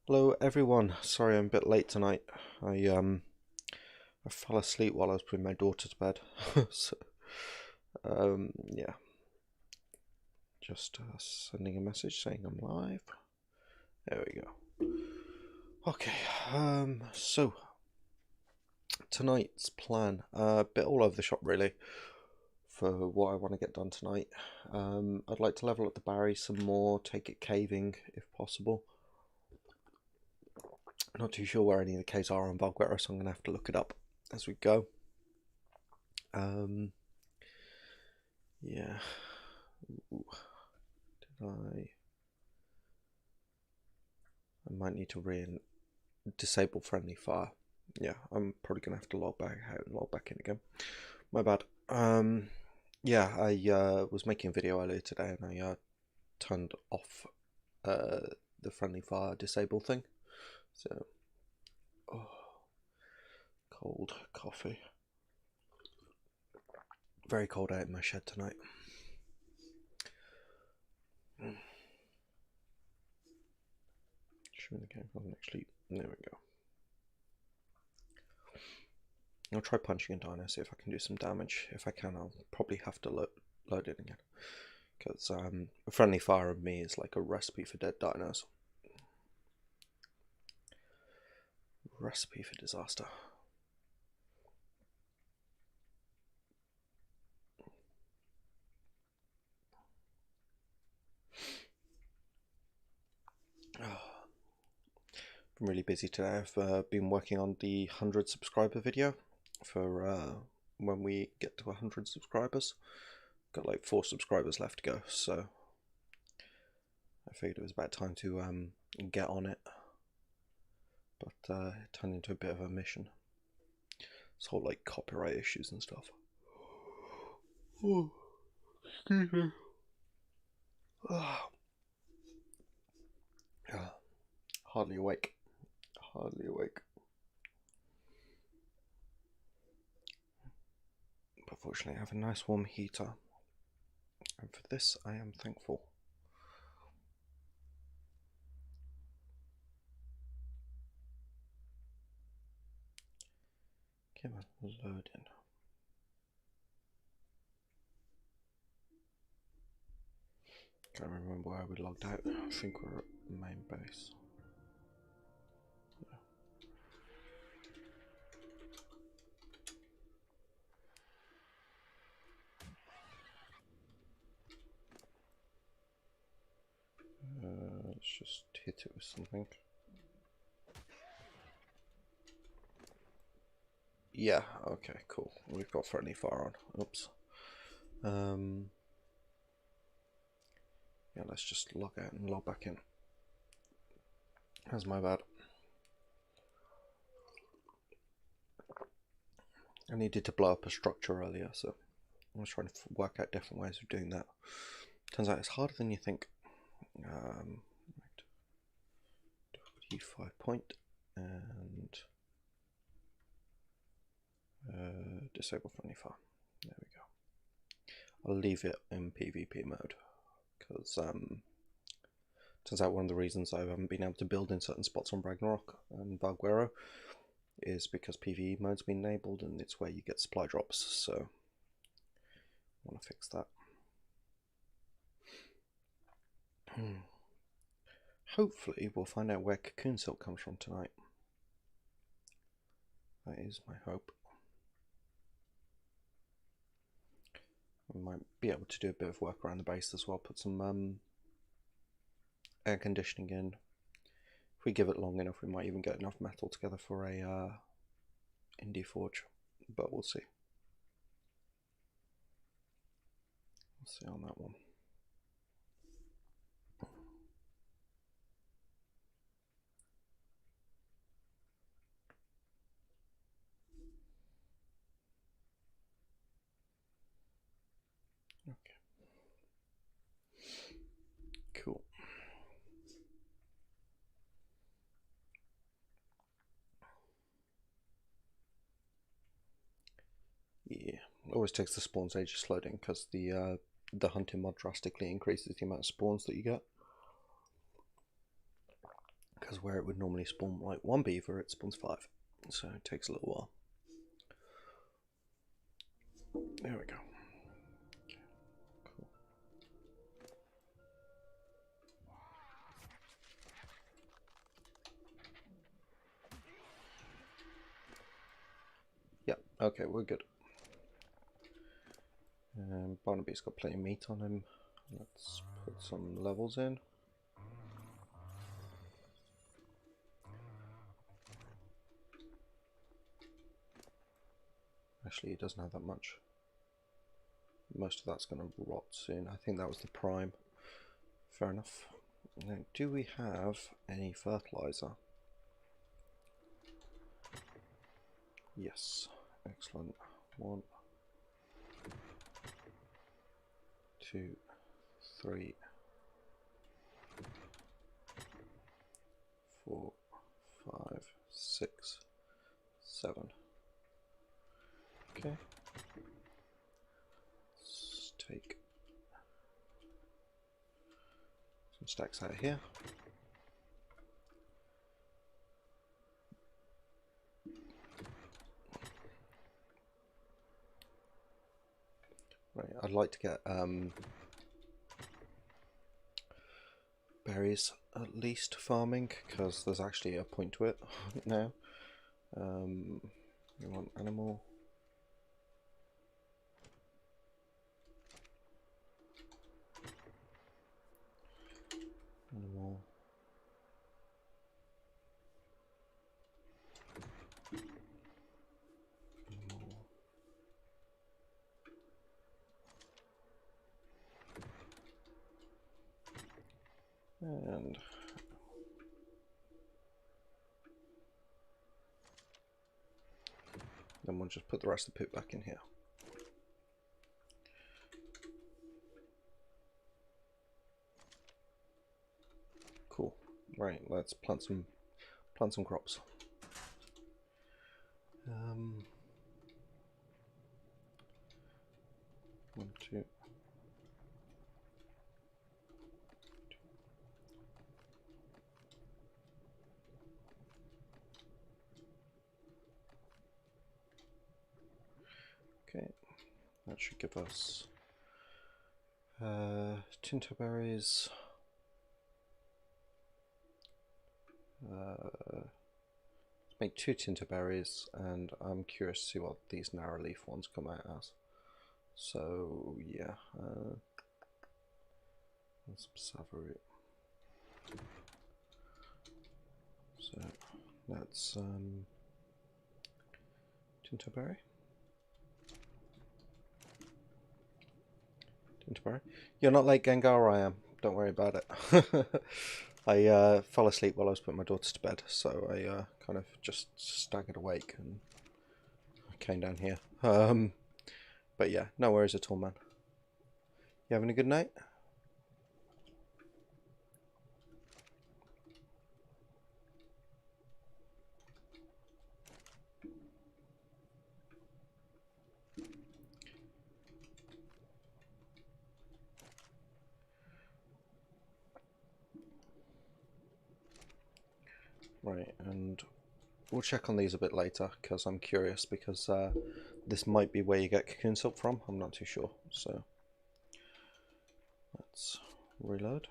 Hello everyone. Sorry I'm a bit late tonight. I fell asleep while I was putting my daughter to bed. So yeah, just sending a message saying I'm live. There we go. Okay. So tonight's plan, a bit all over the shop really for what I want to get done tonight. I'd like to level up the Barry some more, take it caving if possible. Not too sure where any of the caves are on Valguero, so I'm gonna have to look it up as we go. Yeah. Ooh, did I might need to disable friendly fire. Yeah, I'm probably gonna have to log back out and log back in again. My bad. Yeah, I was making a video earlier today and I turned off the friendly fire disable thing. So, oh, cold coffee. Very cold out in my shed tonight. Showing the game on actually. There we go. I'll try punching a dino, see if I can do some damage. If I can, I'll probably have to load it again. Because a friendly fire of me is like a recipe for dead dinos. Recipe for disaster. I'm really busy today. I've been working on the 100 subscriber video for when we get to 100 subscribers. Got like 4 subscribers left to go, so I figured it was about time to get on it. But it turned into a bit of a mission. This whole like copyright issues and stuff. Oh, excuse me. Hardly awake. Hardly awake. But fortunately I have a nice warm heater. And for this I am thankful. Come on, load in. Can't remember where we logged out. I think we're at the main base. Let's just hit it with something. Yeah, okay, cool. We've got friendly fire on. Oops. Yeah, let's just log out and log back in. That's my bad. I needed to blow up a structure earlier, so I was trying to work out different ways of doing that. Turns out it's harder than you think. Right. E5 point and disable friendly fire. There we go. I'll leave it in PvP mode because turns out one of the reasons I haven't been able to build in certain spots on Ragnarok and Valguero is because PvE mode's been enabled and it's where you get supply drops, so I want to fix that. Hopefully we'll find out where cocoon silk comes from tonight. That is my hope. We might be able to do a bit of work around the base as well, put some air conditioning in. If we give it long enough we might even get enough metal together for a indie forge, but we'll see. We'll see on that one. Okay. Cool. Yeah, always takes the spawns ages loading because the hunting mod drastically increases the amount of spawns that you get. because where it would normally spawn like 1 beaver, it spawns 5, so it takes a little while. There we go. Cool. Yeah, okay, we're good. Barnaby's got plenty of meat on him. Let's put some levels in. Actually, he doesn't have that much. Most of that's going to rot soon. I think that was the prime. Fair enough. Now, do we have any fertilizer? Yes. Excellent. 1, 2, 3, 4, 5, 6, 7. Okay. Let's take some stacks out of here. Right, I'd like to get berries at least farming, because there's actually a point to it now. We want animal. Animal. And then we'll just put the rest of the pit back in here. Cool. Right, let's plant some crops. 1, 2. Okay, that should give us tinto berries. Let's make 2 tinto berries, and I'm curious to see what these narrow leaf ones come out as. So yeah, some savory. So that's tinto berry. You're not like Gengar, I am. Don't worry about it. I fell asleep while I was putting my daughters to bed, so I kind of just staggered awake and came down here. But yeah, no worries at all, man. You having a good night? Right, and we'll check on these a bit later, because I'm curious, because this might be where you get cocoon silk from. I'm not too sure, so let's reload.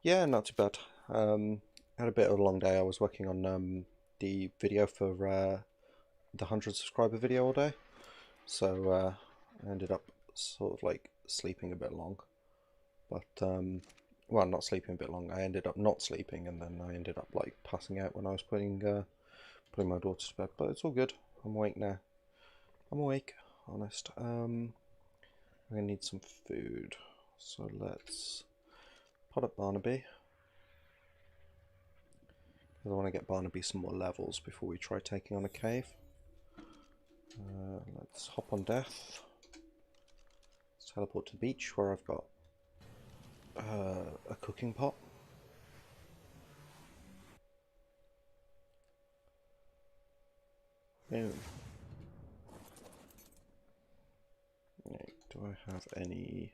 Yeah, not too bad. Had a bit of a long day. I was working on the video for the 100 subscriber video all day, so I ended up sort of like sleeping a bit long. But well, not sleeping a bit long. I ended up not sleeping, and then I ended up like passing out when I was putting my daughter to bed. But it's all good. I'm awake now. I'm awake, honest. I'm gonna need some food, so let's pot up Barnaby. I want to get Barnaby some more levels before we try taking on a cave. Let's hop on death. Let's teleport to the beach where I've got a cooking pot. Boom. Right, do I have any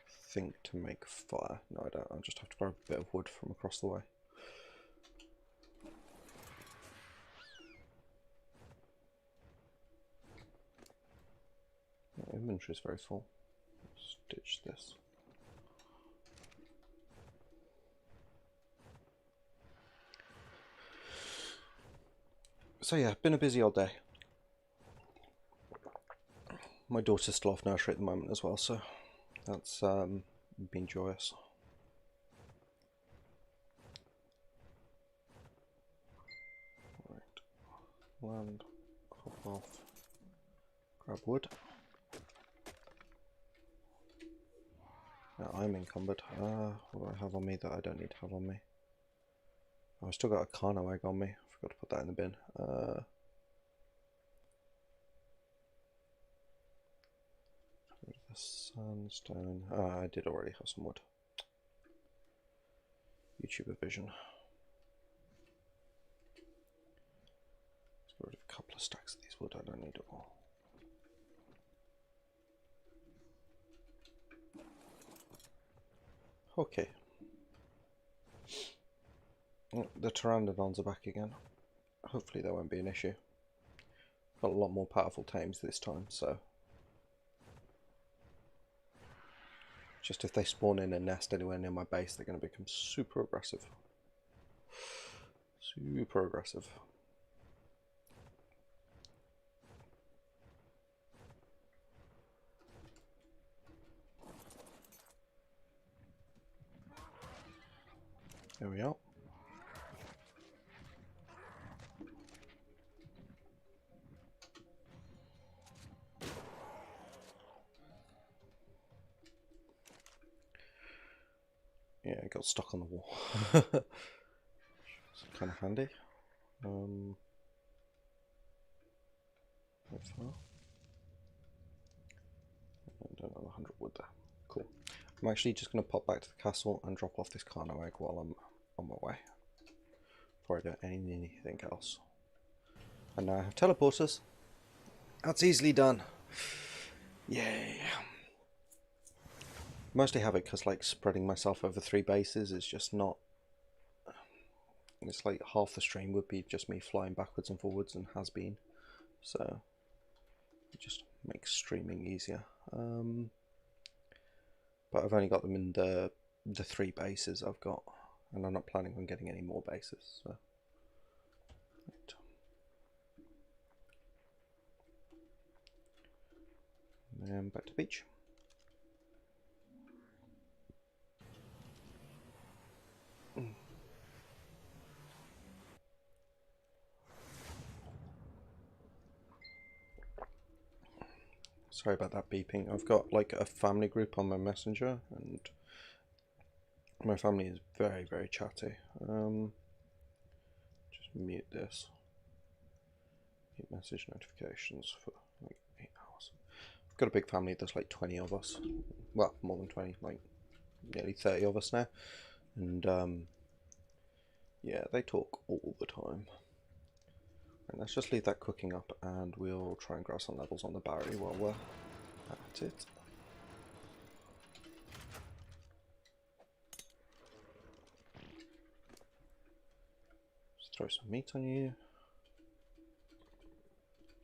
thing to make fire? No, I don't. I'll just have to grab a bit of wood from across the way. My inventory is very full. Stitch this. So yeah, been a busy old day. My daughter's still off nursery at the moment as well, so that's been joyous. Right, land, hop off, grab wood. Now I'm encumbered. What do I have on me that I don't need to have on me? Oh, I've still got a carno egg on me. I forgot to put that in the bin. The sandstone. I did already have some wood. YouTuber vision. Let's get rid of a couple of stacks of these wood. I don't need it all. Okay. The pteranodons are back again. Hopefully that won't be an issue. Got a lot more powerful tames this time, so just if they spawn in a nest anywhere near my base, they're going to become super aggressive. Super aggressive. There we are. Yeah, it got stuck on the wall. It's kind of handy. How far? I don't know, 100 wood there. Cool. I'm actually just going to pop back to the castle and drop off this carno egg while I'm on my way, before I do anything else. And now I have teleporters. That's easily done. Yay. Mostly have it because like spreading myself over 3 bases is just not. It's like half the stream would be just me flying backwards and forwards, and has been. So it just makes streaming easier. But I've only got them in the 3 bases I've got, and I'm not planning on getting any more bases. So. Right. And then back to the beach. Sorry about that beeping. I've got like a family group on my messenger, and my family is very, very chatty. Just mute this. Mute message notifications for like 8 hours. I've got a big family. There's like 20 of us. Well, more than 20, like nearly 30 of us now. And yeah, they talk all the time. And let's just leave that cooking up, and we'll try and grab some levels on the Barry while we're at it. Just throw some meat on you,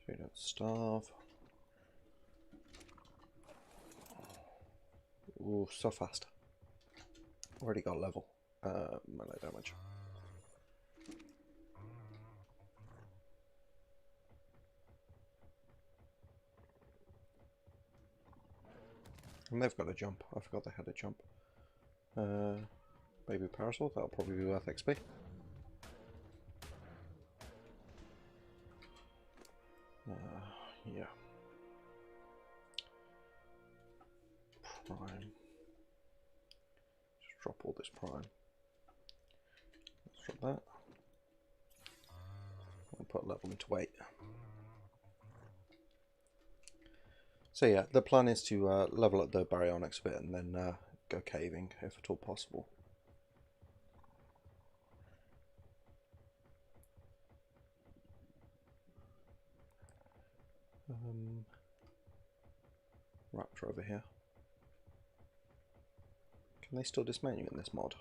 so you don't starve. Ooh, so fast. Already got level. Melee damage. And they've got a jump. I forgot they had a jump. Baby parasol, that'll probably be worth XP. Yeah. Prime. Just drop all this prime. Let's drop that. And put level into 8. So yeah, the plan is to level up the baryonyx a bit and then go caving if at all possible. raptor over here. Can they still dismount you in this mod?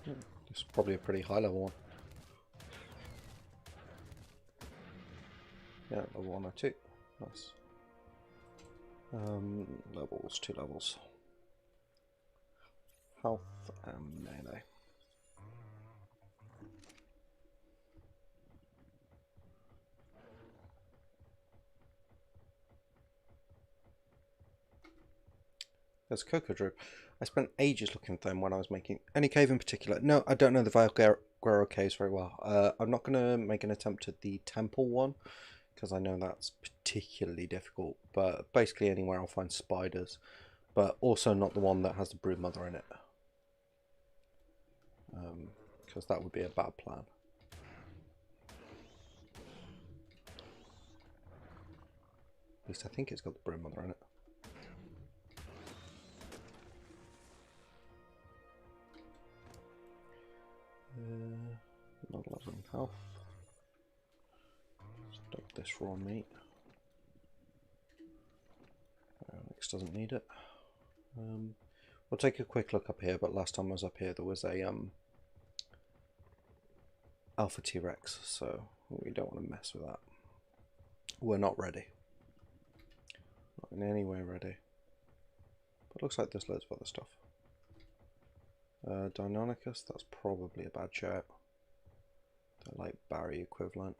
This is probably a pretty high level one. Yeah, level 1 or 2. Nice. Levels, 2 levels. Health and melee. There's Cocoa Drip. I spent ages looking for them when I was making any cave in particular. No, I don't know the Valguero caves very well. I'm not going to make an attempt at the temple one because I know that's particularly difficult. But basically anywhere I'll find spiders, but also not the one that has the brood mother in it, because that would be a bad plan. At least I think it's got the brood mother in it. Not a lot of health. Stop this raw meat. Onyx doesn't need it. We'll take a quick look up here, but last time I was up here there was a Alpha T-Rex, so we don't want to mess with that. We're not ready. Not in any way ready. But it looks like there's loads of other stuff. Deinonychus, that's probably a bad shout. They're like Barry equivalent.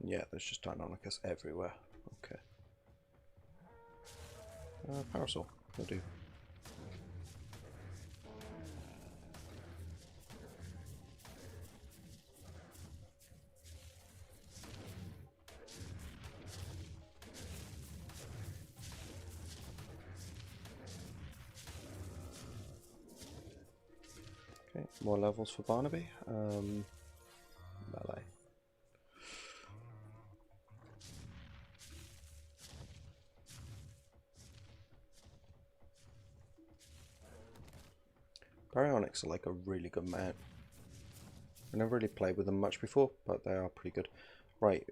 And yeah, there's just Deinonychus everywhere. Okay. Parasol, will do. Okay, more levels for Barnaby. Melee. Baryonyx are like a really good mount. I never really played with them much before, but they are pretty good. Right,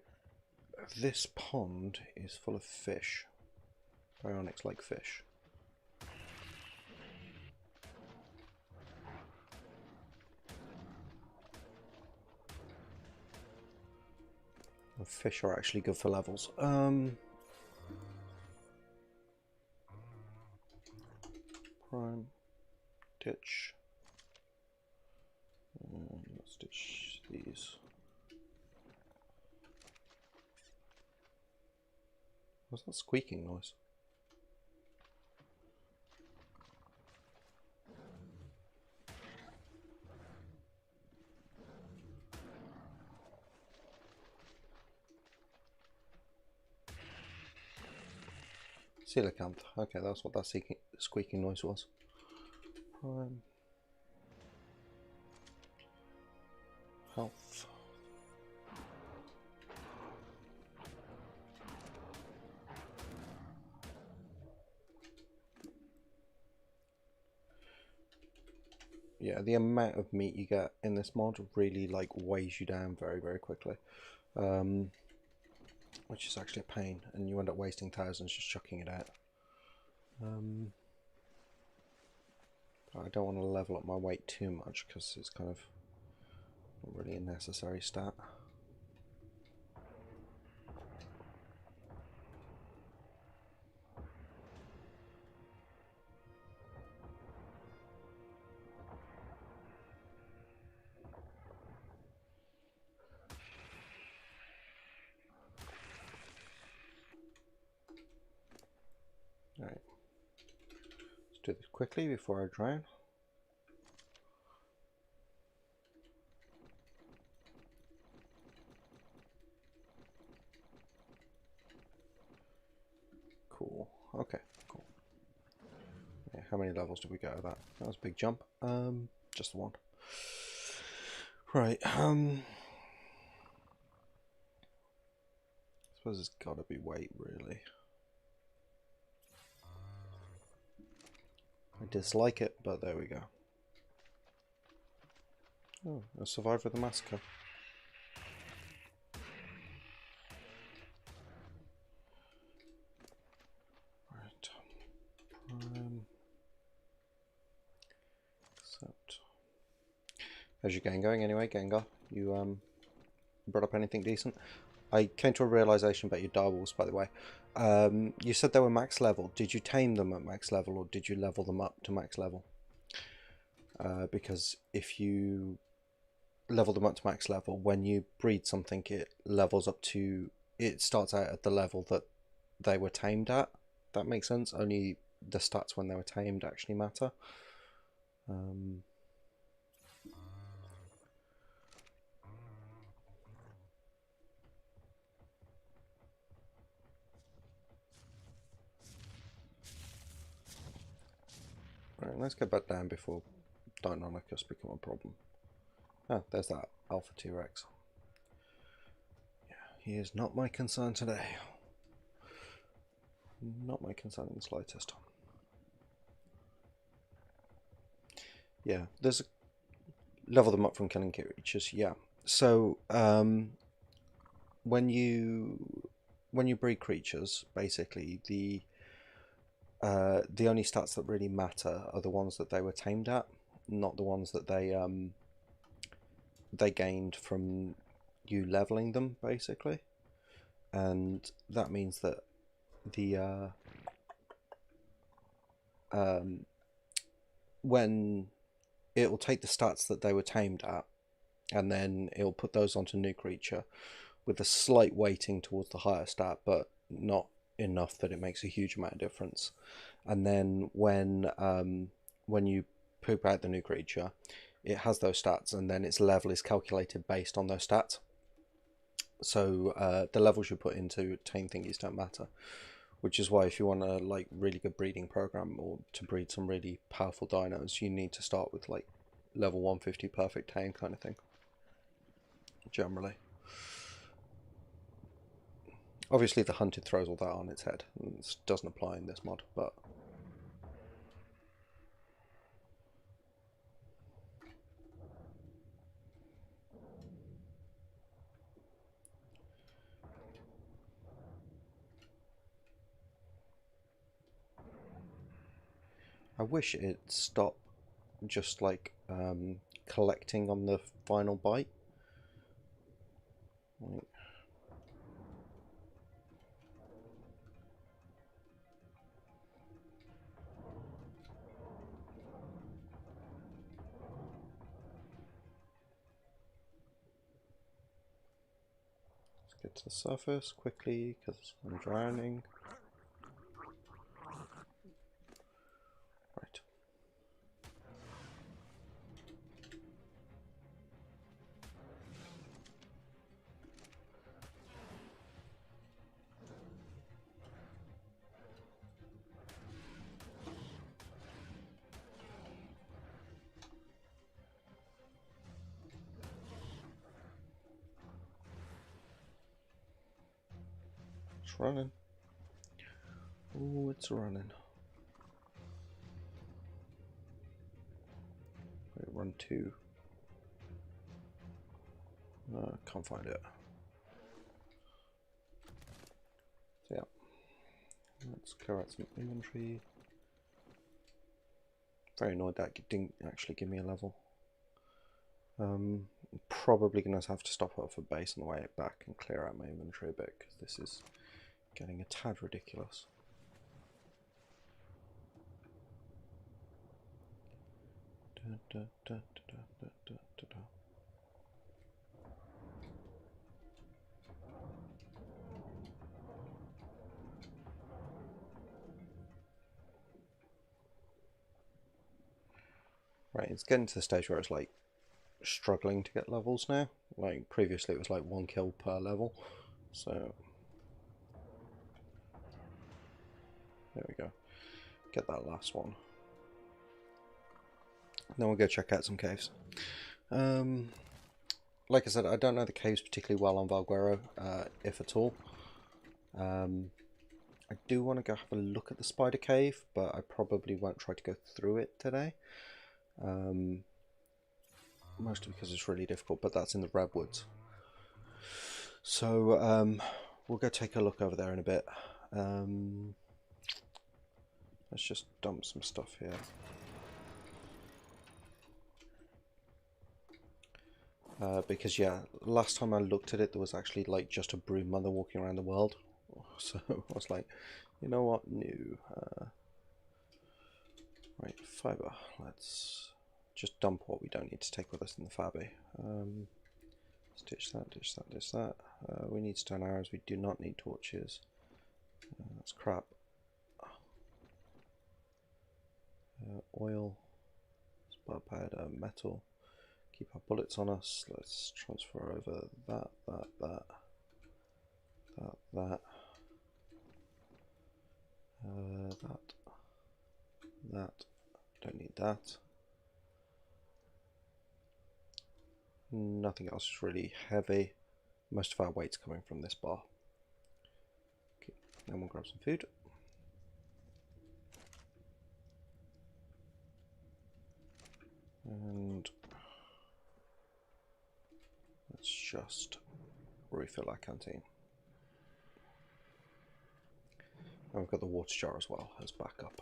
this pond is full of fish. Baryonyx like fish. And fish are actually good for levels. Prime. Ditch. Let's ditch these. What's that squeaking noise? Coelacanth. Okay, that's what that squeaking noise was. Prime. Health. Yeah, the amount of meat you get in this mod really like weighs you down very, very quickly, which is actually a pain, and you end up wasting thousands just chucking it out. I don't want to level up my weight too much because it's kind of not really a necessary stat. Alright, let's do this quickly before I drown. Cool, okay, cool. Yeah, how many levels did we get out of that? That was a big jump. Just the one. Right, I suppose it's gotta be weight, really. I dislike it, but there we go. Oh, a survivor of the massacre. Right. Accept. How's your game going anyway, Gengar? You brought up anything decent? I came to a realization about your direwolves, by the way. You said they were max level. Did you tame them at max level, or did you level them up to max level? Because if you level them up to max level, when you breed something, it levels up to... It starts out at the level that they were tamed at. That makes sense. Only the stats when they were tamed actually matter. Right, let's get back down before Deinonychus become a problem. Ah, there's that Alpha T-Rex. Yeah, he is not my concern today. Not my concern in the slightest. Yeah, there's a level them up from killing creatures. Yeah, so when you breed creatures, basically the only stats that really matter are the ones that they were tamed at, not the ones that they gained from you leveling them, basically. And that means that the when it will take the stats that they were tamed at, and then it'll put those onto a new creature with a slight weighting towards the higher stat, but not enough that it makes a huge amount of difference. And then when you poop out the new creature, it has those stats, and then its level is calculated based on those stats. So the levels you put into tame thingies don't matter, which is why if you want a like really good breeding program or to breed some really powerful dinos, you need to start with like level 150 perfect tame kind of thing, generally. Obviously the hunted throws all that on its head. It doesn't apply in this mod, but I wish it stopped just like collecting on the final bite. Like, let's get to the surface quickly because I'm drowning. Right. It's running. Oh, it's running. Wait, run 2. Can't find it. So yeah, let's clear out some inventory. Very annoyed that it didn't actually give me a level. Probably going to have to stop off at base on the way back and clear out my inventory a bit because this is getting a tad ridiculous. Right, it's getting to the stage where it's like struggling to get levels now. Like previously it was like 1 kill per level. So there we go. Get that last one. Then we'll go check out some caves. Like I said, I don't know the caves particularly well on Valguero, if at all. I do want to go have a look at the spider cave, but I probably won't try to go through it today. Mostly because it's really difficult, but that's in the redwoods. So we'll go take a look over there in a bit. Let's just dump some stuff here. Because yeah, last time I looked at it, there was actually like just a brood mother walking around the world. So I was like, you know what, new. Right, fiber. Let's just dump what we don't need to take with us in the Fabby. Ditch that, ditch that, ditch that. We need stone arrows, we do not need torches. That's crap. Oil, spar powder, metal. Keep our bullets on us. Let's transfer over that. That. Don't need that. Nothing else is really heavy. Most of our weight's coming from this bar. Okay, then we'll grab some food. And let's just refill our canteen. And we've got the water jar as well as backup.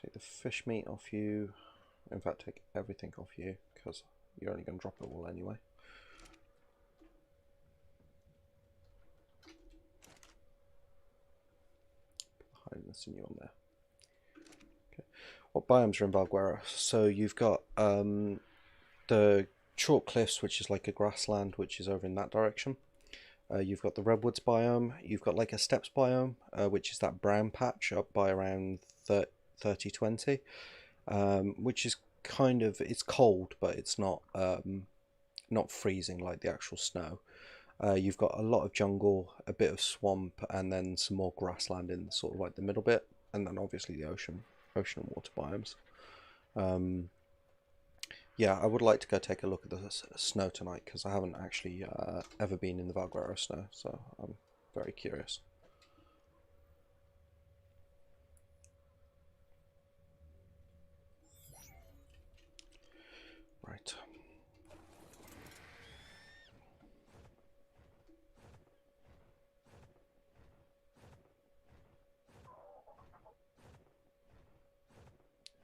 Take the fish meat off you. In fact, take everything off you because you're only going to drop it all anyway. Put the hide and sinew on there. Okay. What biomes are in Valguera? So you've got the chalk cliffs, which is like a grassland, which is over in that direction. You've got the redwoods biome. You've got like a steppes biome, which is that brown patch up by around 30-20, which is kind of, it's cold, but it's not freezing like the actual snow. You've got a lot of jungle, a bit of swamp, and then some more grassland in sort of like the middle bit, and then obviously the ocean and water biomes. Yeah, I would like to go take a look at the snow tonight because I haven't actually ever been in the Valguera snow, so I'm very curious. Right.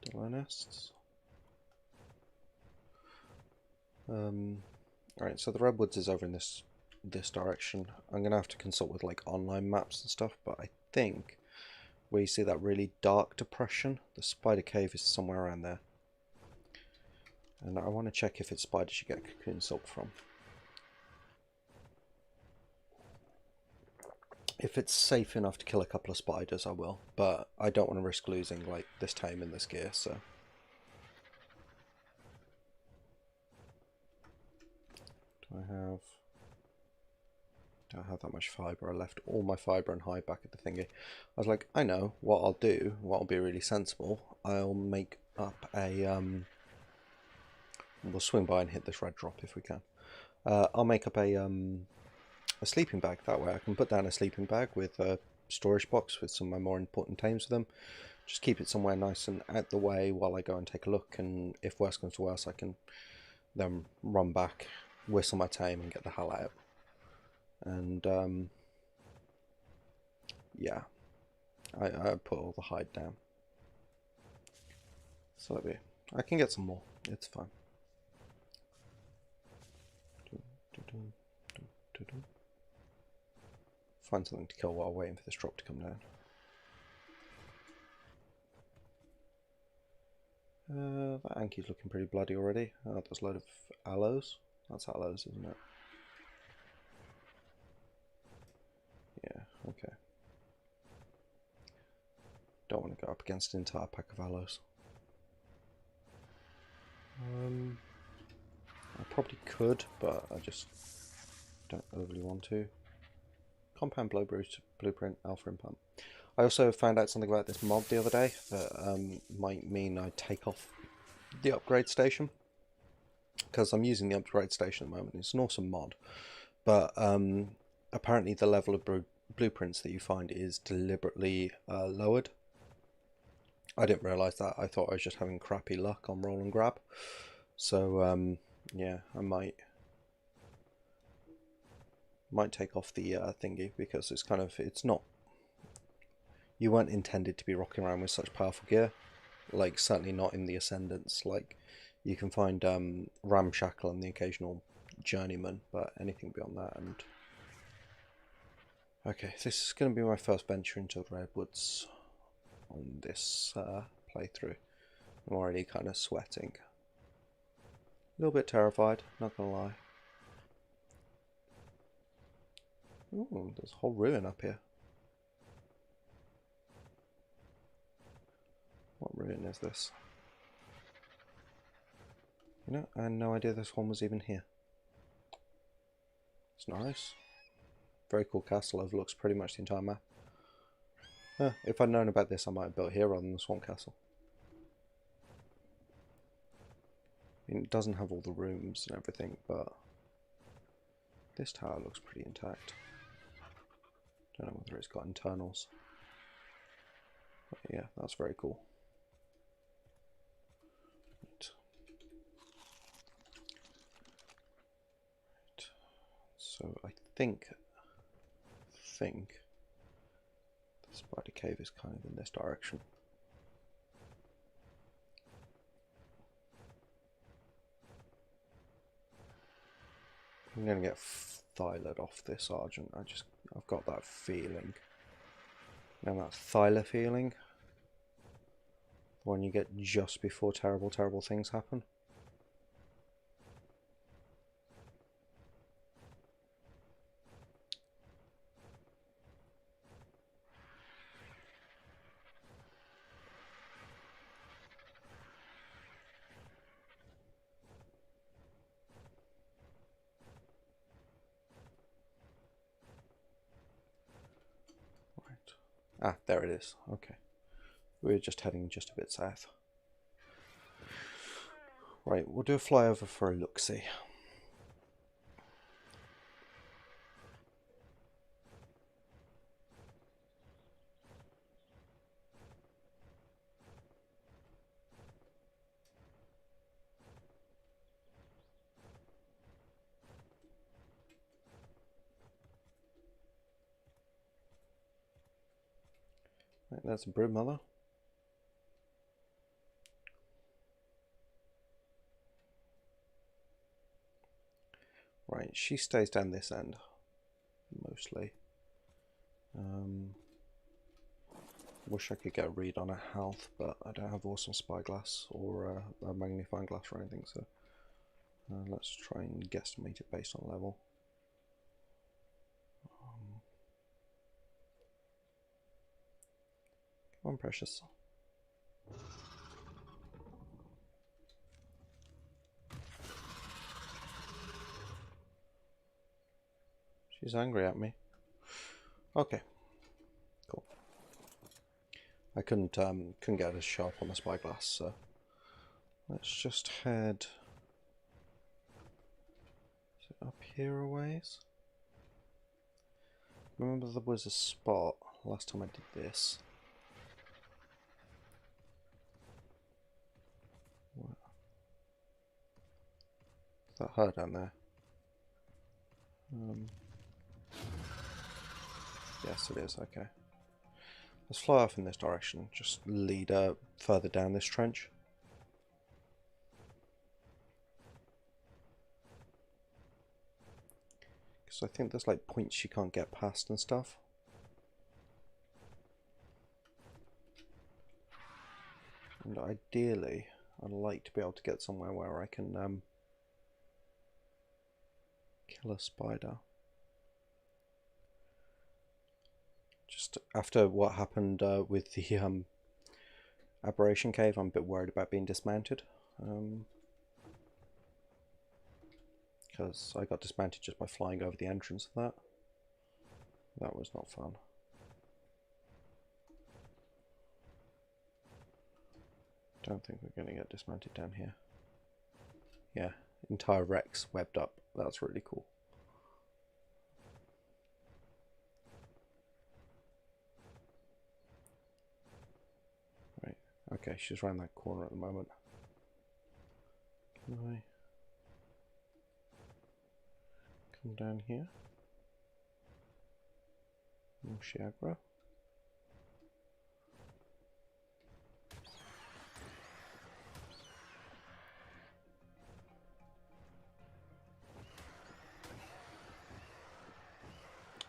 Delay nests. Alright, so the redwoods is over in this direction. I'm gonna have to consult with like online maps and stuff, but I think where you see that really dark depression, the spider cave is somewhere around there. And I want to check if it's spiders you get cocoon salt from. If it's safe enough to kill a couple of spiders, I will, but I don't want to risk losing like this time in this gear, so. Do I have that much fibre? I left all my fibre and hide back at the thingy. I was like, I know what I'll do, what will be really sensible. I'll make up a, we'll swing by and hit this red drop if we can. I'll make up a sleeping bag, that way I can put down a sleeping bag with a storage box with some of my more important tames with them. Just keep it somewhere nice and out the way while I go and take a look, and if worse comes to worse I can then run back, whistle my tame and get the hell out. And yeah, I put all the hide down. So that'll be, I can get some more, it's fine. Find something to kill while waiting for this drop to come down. That Anki's looking pretty bloody already. Oh, there's a load of aloes. That's aloes, isn't it? Yeah, okay. Don't want to go up against an entire pack of aloes. I probably could, but I just don't overly want to. Compound blueprint, alpha implant. I also found out something about this mod the other day that might mean I take off the upgrade station, because I'm using the upgrade station at the moment. It's an awesome mod, but apparently the level of blueprints that you find is deliberately lowered. I didn't realise that. I thought I was just having crappy luck on roll and grab. So yeah, I might take off the thingy, because it's not, you weren't intended to be rocking around with such powerful gear. Like, certainly not in the Ascendants. Like, you can find Ramshackle and the occasional Journeyman, but anything beyond that. And okay, this is going to be my first venture into the Redwoods on this playthrough. I'm already kind of sweating. A little bit terrified, not gonna lie. Ooh, there's a whole ruin up here. What ruin is this? You know, I had no idea this one was even here. It's nice. Very cool castle, overlooks pretty much the entire map. If I'd known about this, I might have built here rather than the Swamp Castle. I mean, it doesn't have all the rooms and everything, but this tower looks pretty intact. Don't know whether it's got internals. But yeah, that's very cool. Right. So I think the spider cave is kind of in this direction. I'm gonna get thylated off this Argent. I've got that feeling. You know that thyla feeling? The one you get just before terrible, terrible things happen. Ah, there it is. Okay. We're just heading just a bit south. Right, we'll do a flyover for a look-see. Right, that's a broodmother. Right, she stays down this end, mostly. Wish I could get a read on her health, but I don't have awesome spyglass or a magnifying glass or anything, so let's try and guesstimate it based on level. Come on, precious. She's angry at me. Okay. Cool. I couldn't get as sharp on the spyglass, so let's just head. Is it up here a ways? Remember there was a spot last time I did this. What? Is that her down there? Yes, it is. Okay. Let's fly off in this direction. Just lead further down this trench. Because I think there's like points you can't get past and stuff. And ideally, I'd like to be able to get somewhere where I can kill a spider. Just after what happened with the aberration cave, I'm a bit worried about being dismounted. Because I got dismounted just by flying over the entrance of that. That was not fun. Don't think we're going to get dismounted down here. Yeah, entire wrecks webbed up. That's really cool. Okay, she's around that corner at the moment. Can I come down here? Will she aggro?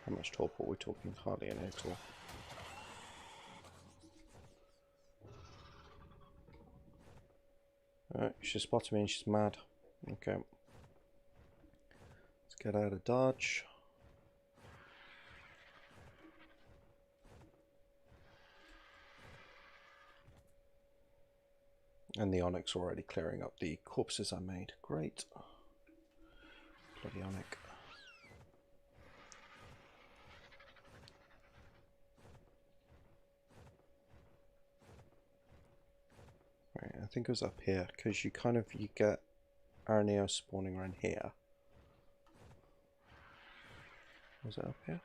How much torpor are we talking? Hardly any at all. Alright, she spotted me and she's mad. Okay. Let's get out of dodge. And the Onyx already clearing up the corpses I made. Great. Bloody Onyx. Right, I think it was up here, because you get Araneo spawning around here. Was it up here?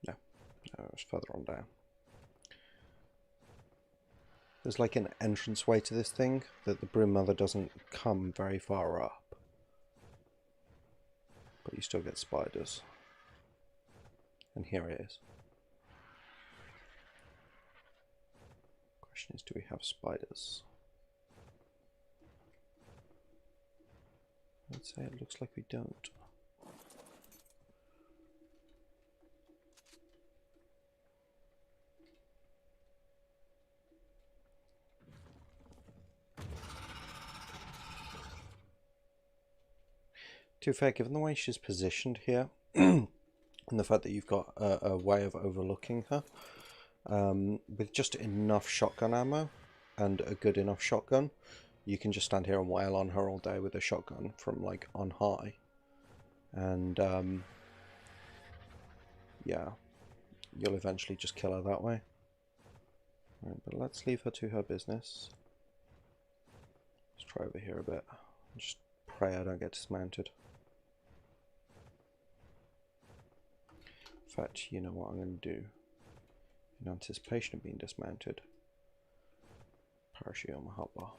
No, it was further on down. There's like an entranceway to this thing that the Broom Mother doesn't come very far up. But you still get spiders. And here it is. Question is, do we have spiders? I'd say it looks like we don't. To be fair, given the way she's positioned here, and the fact that you've got a way of overlooking her, with just enough shotgun ammo and a good enough shotgun, you can just stand here and wail on her all day with a shotgun from like on high. And yeah, you'll eventually just kill her that way. Right, but let's leave her to her business. Let's try over here a bit. Just pray I don't get dismounted. In fact, you know what I'm going to do? In anticipation of being dismounted, parachute on my hotbar.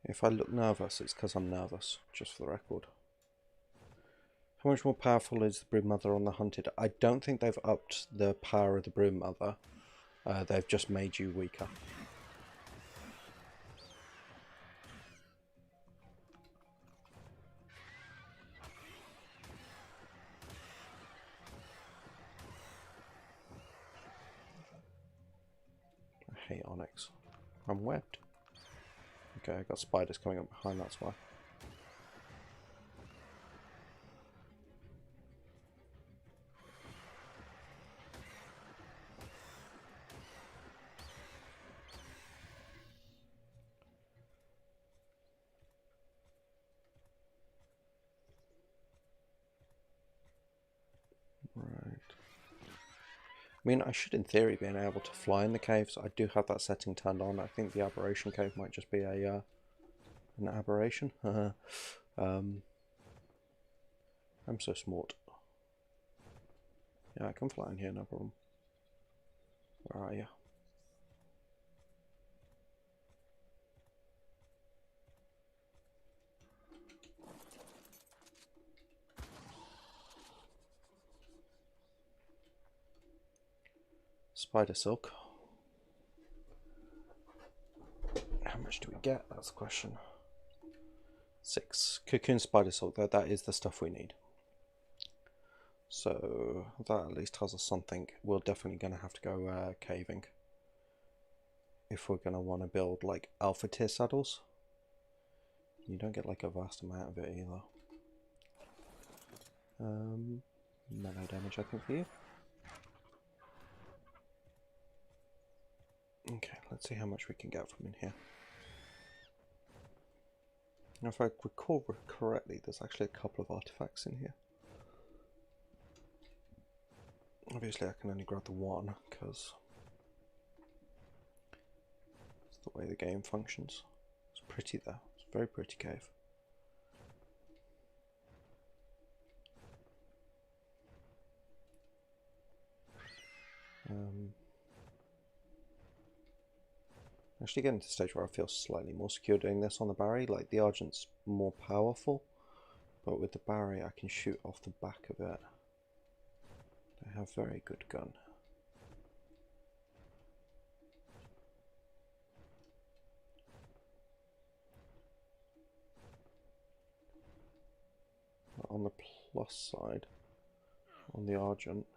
If I look nervous, it's because I'm nervous, just for the record. How much more powerful is the Broom Mother on the Hunted? I don't think they've upped the power of the Broom Mother. They've just made you weaker. I hate Onyx. I'm webbed. Okay, I got spiders coming up behind, that's why. Right. I mean, I should in theory be able to fly in the caves. I do have that setting turned on. I think the aberration cave might just be a an aberration. I'm so smart. Yeah, I can fly in here, no problem. Where are you? Spider silk. How much do we get? That's the question. 6. Cocoon spider silk. That is the stuff we need. So that at least tells us something. We're definitely going to have to go caving if we're going to want to build like alpha tier saddles. You don't get like a vast amount of it either. Melee damage, I think, for you. Okay, let's see how much we can get from in here. Now, if I recall correctly, there's actually a couple of artifacts in here. Obviously I can only grab the one because it's the way the game functions. It's pretty though, it's a very pretty cave. Actually getting to the stage where I feel slightly more secure doing this on the Barry. Like the Argent's more powerful, but with the Barry I can shoot off the back of it. They have very good gun. But on the plus side, on the Argent,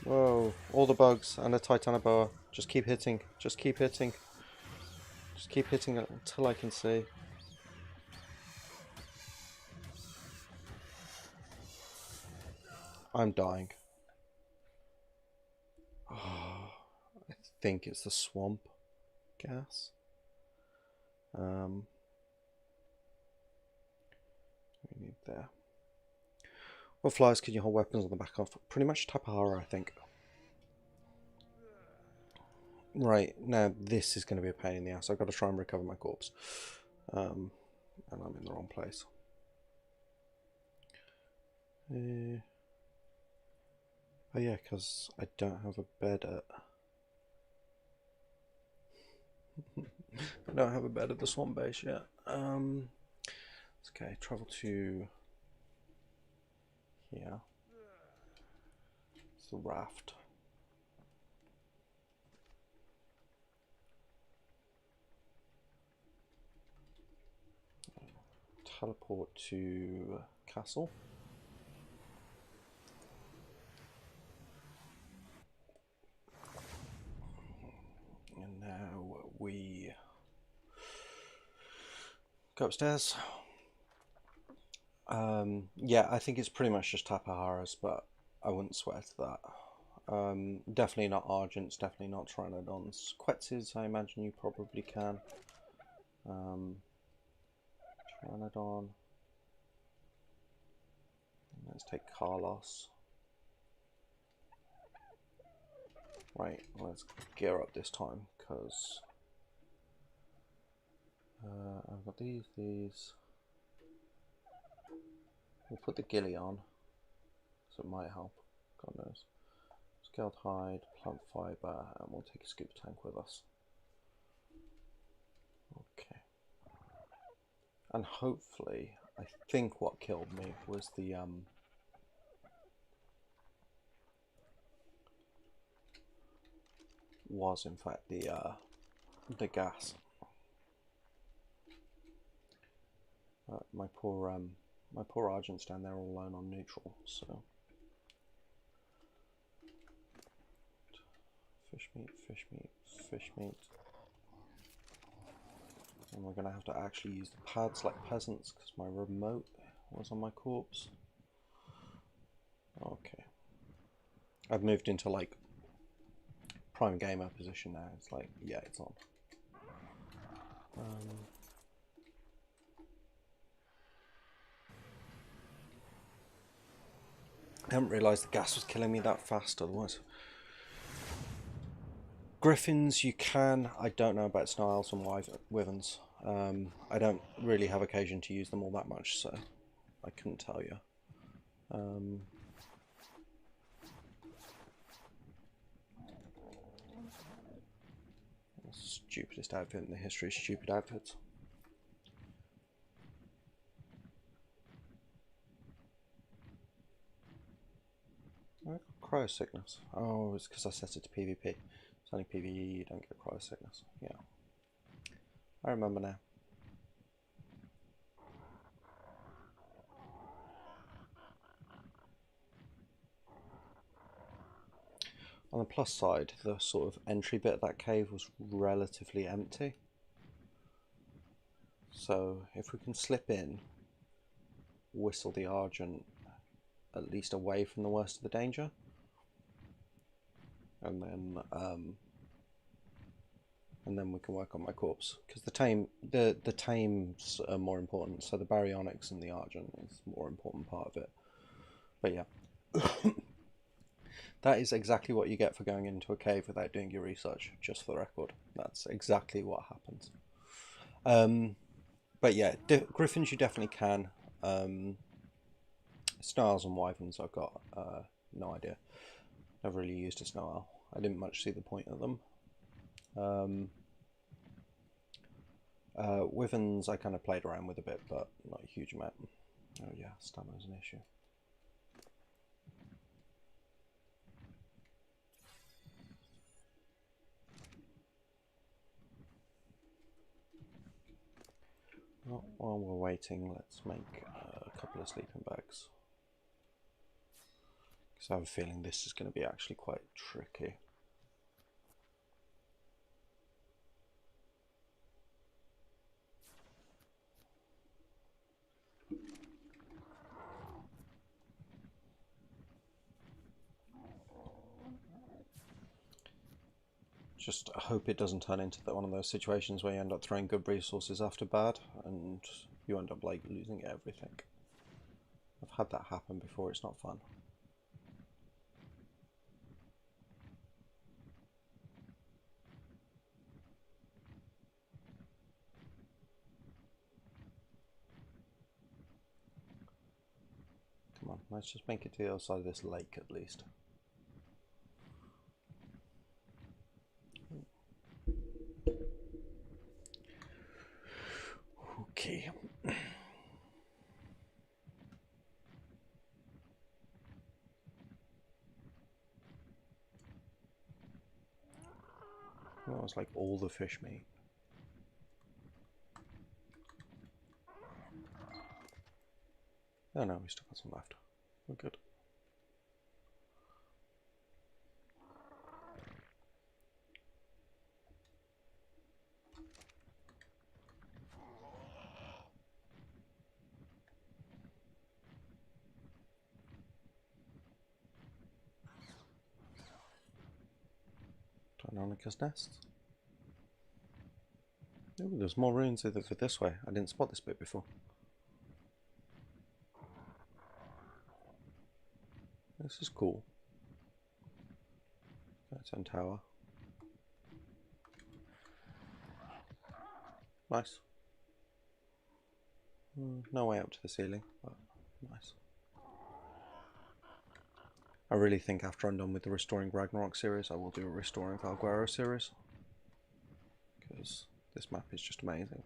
whoa, all the bugs and a Titanoboa. Just keep hitting, just keep hitting. Just keep hitting it until I can see. I'm dying. Oh, I think it's the swamp gas. We need there. What flyers can you hold weapons on the back of? Pretty much Tapahara, I think. Right, now this is going to be a pain in the ass. I've got to try and recover my corpse. And I'm in the wrong place. Oh yeah, because I don't have a bed at... I don't have a bed at the swamp base yet. Okay, travel to here. It's the raft. Teleport to castle. And now we go upstairs. Yeah, I think it's pretty much just Tapahara's, but I wouldn't swear to that. Definitely not Argents, definitely not Trinodons. Quetzes, I imagine you probably can. Trinodon. Let's take Carlos. Right, let's gear up this time, because I've got these. We'll put the ghillie on, so it might help, God knows. Scaled hide, plant fibre, and we'll take a scuba tank with us. Okay. And hopefully, I think what killed me was the was in fact the gas. My poor Argent's down there all alone on neutral, so fish meat. And we're gonna have to actually use the pads like peasants because my remote was on my corpse. Okay. I've moved into like prime gamer position now. It's like, yeah, it's on. I hadn't realised the gas was killing me that fast otherwise. Griffins you can. I don't know about Sniles and Wyverns. I don't really have occasion to use them all that much, so I couldn't tell you. Stupidest outfit in the history of stupid outfits. I got cryo sickness. Oh, it's because I set it to PvP. It's only PvE you don't get cryo sickness. Yeah. I remember now. On the plus side, the sort of entry bit of that cave was relatively empty. So if we can slip in, whistle the Argent at least away from the worst of the danger, and then and then we can work on my corpse, because the tames are more important. So the baryonyx and the argent is the more important part of it. But yeah, that is exactly what you get for going into a cave without doing your research. Just for the record, that's exactly what happens. But yeah, griffins you definitely can. Snow owls and wyverns I've got no idea. Never really used a snow owl. I didn't much see the point of them. Wyverns I kind of played around with a bit, but not a huge amount. Oh yeah, stamina's an issue. Well, while we're waiting, let's make a couple of sleeping bags. Because I have a feeling this is going to be actually quite tricky. Just hope it doesn't turn into one of those situations where you end up throwing good resources after bad and you end up like losing everything. I've had that happen before, it's not fun. Come on, let's just make it to the other side of this lake at least. Okay. That was like all the fish meat. Oh no, we still got some left. We're good. Deinonychus nests. Ooh, there's more runes either for this way. I didn't spot this bit before. This is cool. Its own tower. Nice. No way up to the ceiling, but nice. I really think after I'm done with the Restoring Ragnarok series, I will do a Restoring Valguero series. Because this map is just amazing.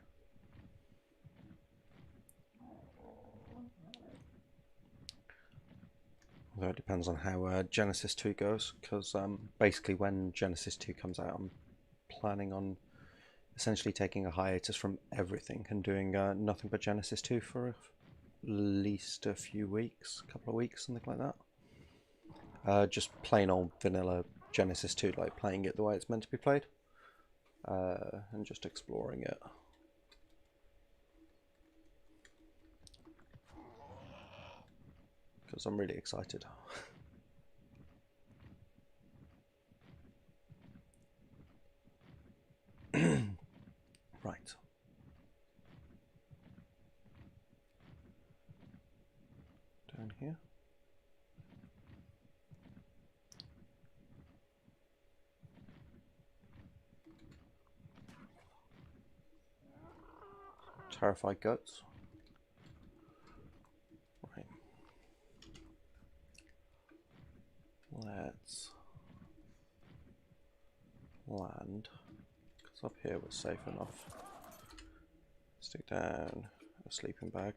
Although it depends on how Genesis 2 goes, because basically when Genesis 2 comes out, I'm planning on essentially taking a hiatus from everything and doing nothing but Genesis 2 for at least a few weeks, a couple of weeks, something like that. Just plain old vanilla Genesis 2, like playing it the way it's meant to be played, and just exploring it. Because I'm really excited. Right. Down here. Terrified goats. Right. Let's land, because up here we're safe enough. Stick down a sleeping bag.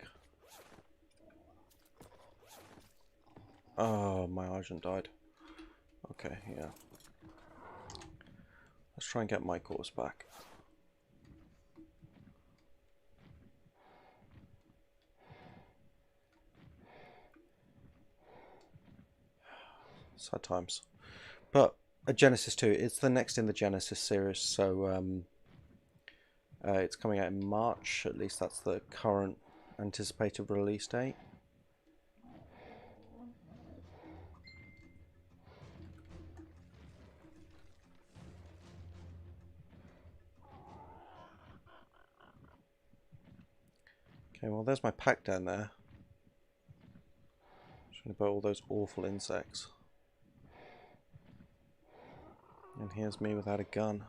Oh, my Argent died. Okay, yeah. Let's try and get my course back. Sad times. But a Genesis 2, it's the next in the Genesis series, so it's coming out in March, at least that's the current anticipated release date. Okay, well there's my pack down there. Trying to boat all those awful insects. And here's me without a gun.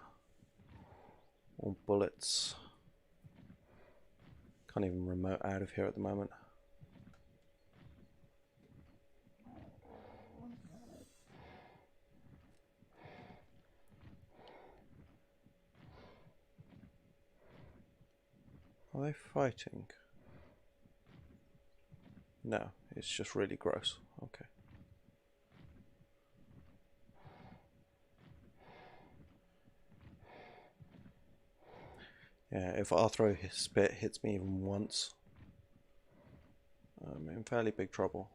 Or bullets. Can't even remote out of here at the moment. Are they fighting? No, it's just really gross. Okay. Yeah, if Arthro spit hits me even once, I'm in fairly big trouble.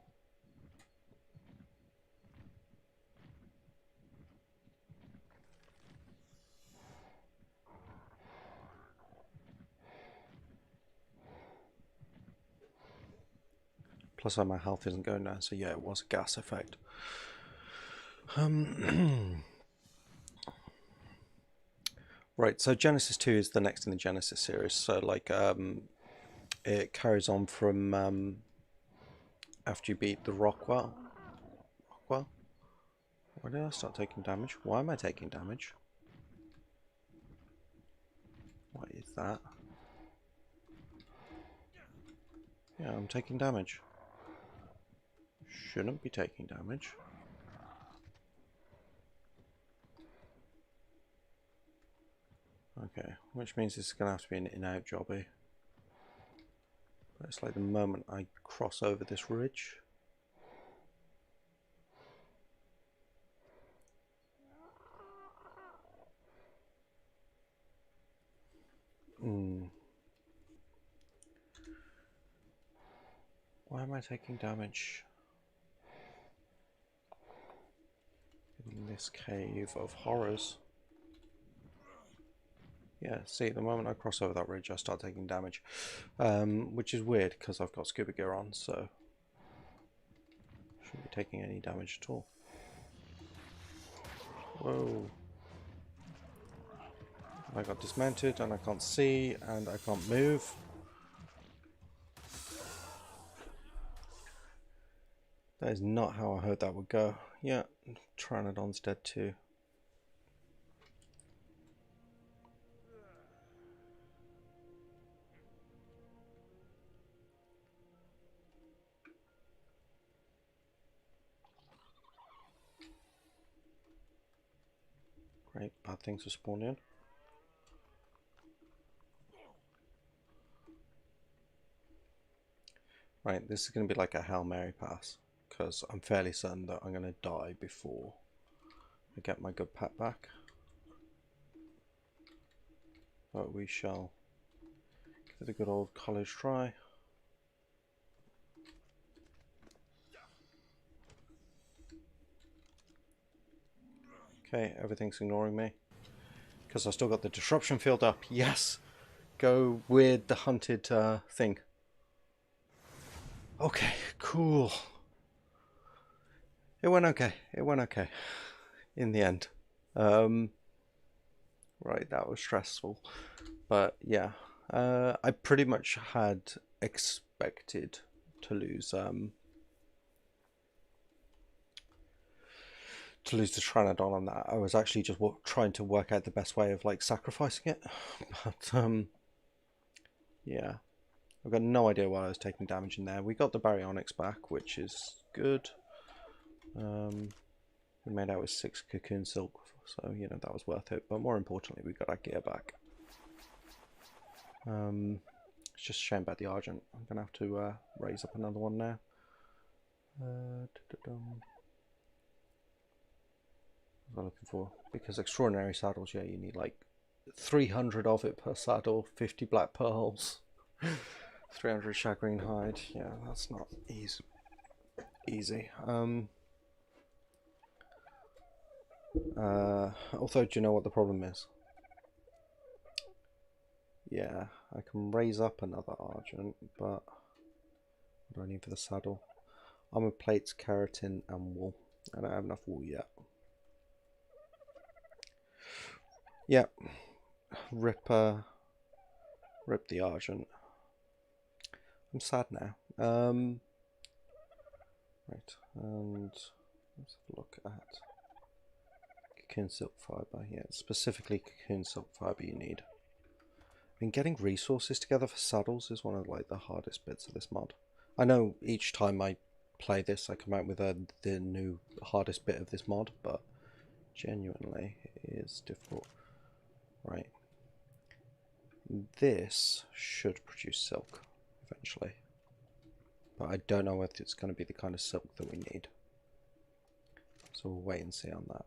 Plus my health isn't going down, so yeah, it was a gas effect. Right, so Genesis 2 is the next in the Genesis series, so like it carries on from after you beat the Rockwell. Rockwell? Why did I start taking damage? Why am I taking damage? What is that? Yeah, I'm taking damage. Shouldn't be taking damage. Okay, which means this is going to have to be an in-out jobby. But it's like the moment I cross over this ridge. Why am I taking damage? In this cave of horrors. Yeah, see, the moment I cross over that ridge, I start taking damage. Which is weird, because I've got scuba gear on, so shouldn't be taking any damage at all. Whoa. I got dismounted, and I can't see, and I can't move. That is not how I heard that would go. Yeah, Pteranodon's dead too. Great, bad things are spawning in. Right, this is going to be like a Hail Mary pass, because I'm fairly certain that I'm going to die before I get my good pet back. But we shall give it a good old college try. Okay, everything's ignoring me. Because I still got the disruption field up. Yes! Go with the hunted thing. Okay, cool. It went okay. It went okay. In the end. Right, that was stressful. But yeah. I pretty much had expected to lose the Pteranodon on that. I was actually just trying to work out the best way of like sacrificing it. But yeah. I've got no idea why I was taking damage in there. We got the baryonyx back, which is good. We made out with 6 cocoon silk, so you know that was worth it. But more importantly, we got our gear back. It's just a shame about the Argent. I'm gonna have to raise up another one now. What was I looking for? Because extraordinary saddles, yeah, you need like 300 of it per saddle, 50 black pearls. 300 shagreen hide. Yeah, that's not easy. Although, do you know what the problem is? Yeah, I can raise up another Argent, but what do I need for the saddle? Armor plates, keratin, and wool. I don't have enough wool yet. Yep. Rip the Argent. I'm sad now. Right, and let's have a look at cocoon silk fibre. Yeah, specifically cocoon silk fibre you need. I mean, getting resources together for saddles is one of like the hardest bits of this mod. I know each time I play this I come out with the new hardest bit of this mod, but genuinely it is difficult. Right. This should produce silk eventually, but I don't know if it's going to be the kind of silk that we need. So we'll wait and see on that.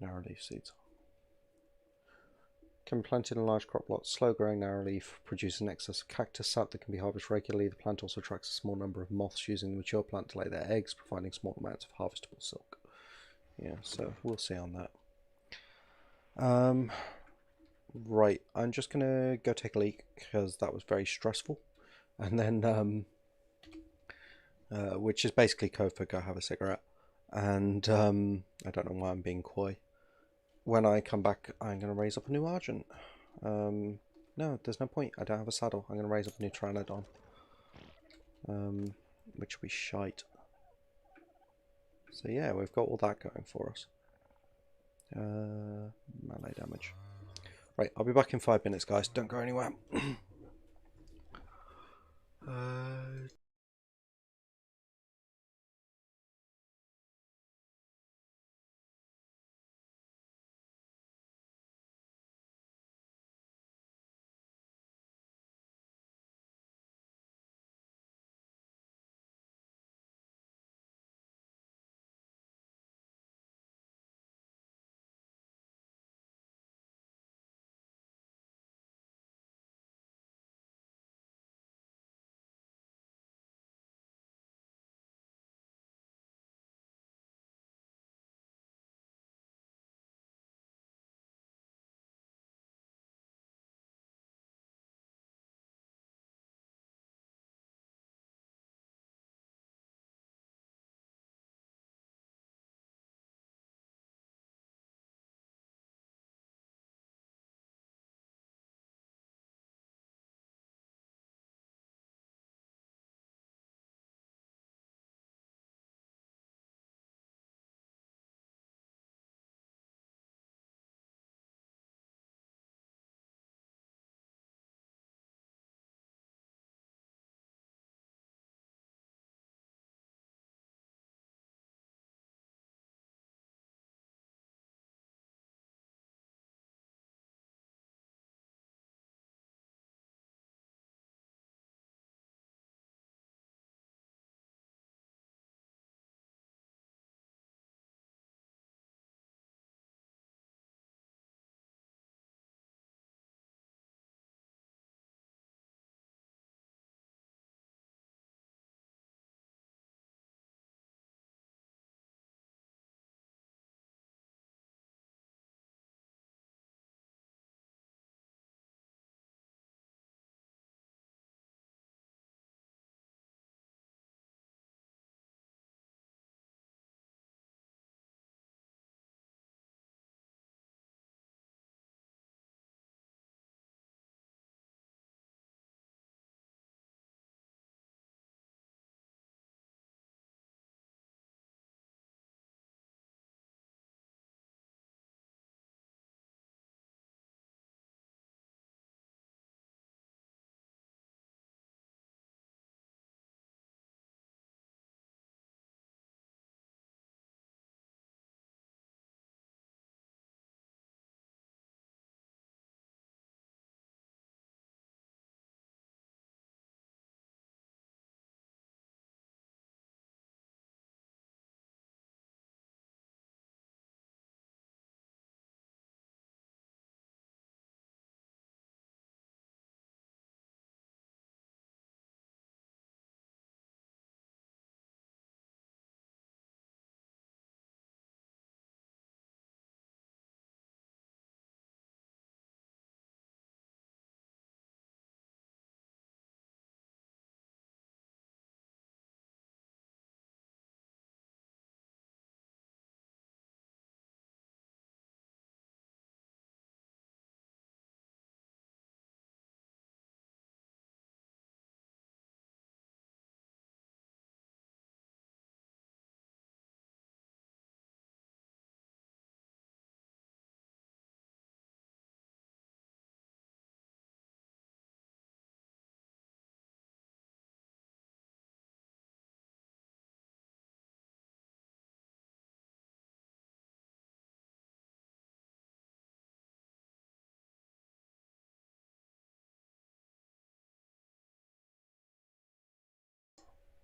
Narrow leaf seeds. Can be planted in large crop lots. Slow growing narrow leaf produces an excess of cactus sap that can be harvested regularly. The plant also attracts a small number of moths using the mature plant to lay their eggs, providing small amounts of harvestable silk. Yeah, so we'll see on that. Right, I'm just gonna go take a leak because that was very stressful, and then which is basically code for go have a cigarette. And I don't know why I'm being coy. When I come back, I'm gonna raise up a new Argent. No, there's no point. I don't have a saddle. I'm gonna raise up a new Pteranodon, which will be shite. So yeah, we've got all that going for us. Melee damage. Right, I'll be back in 5 minutes, guys. Don't go anywhere.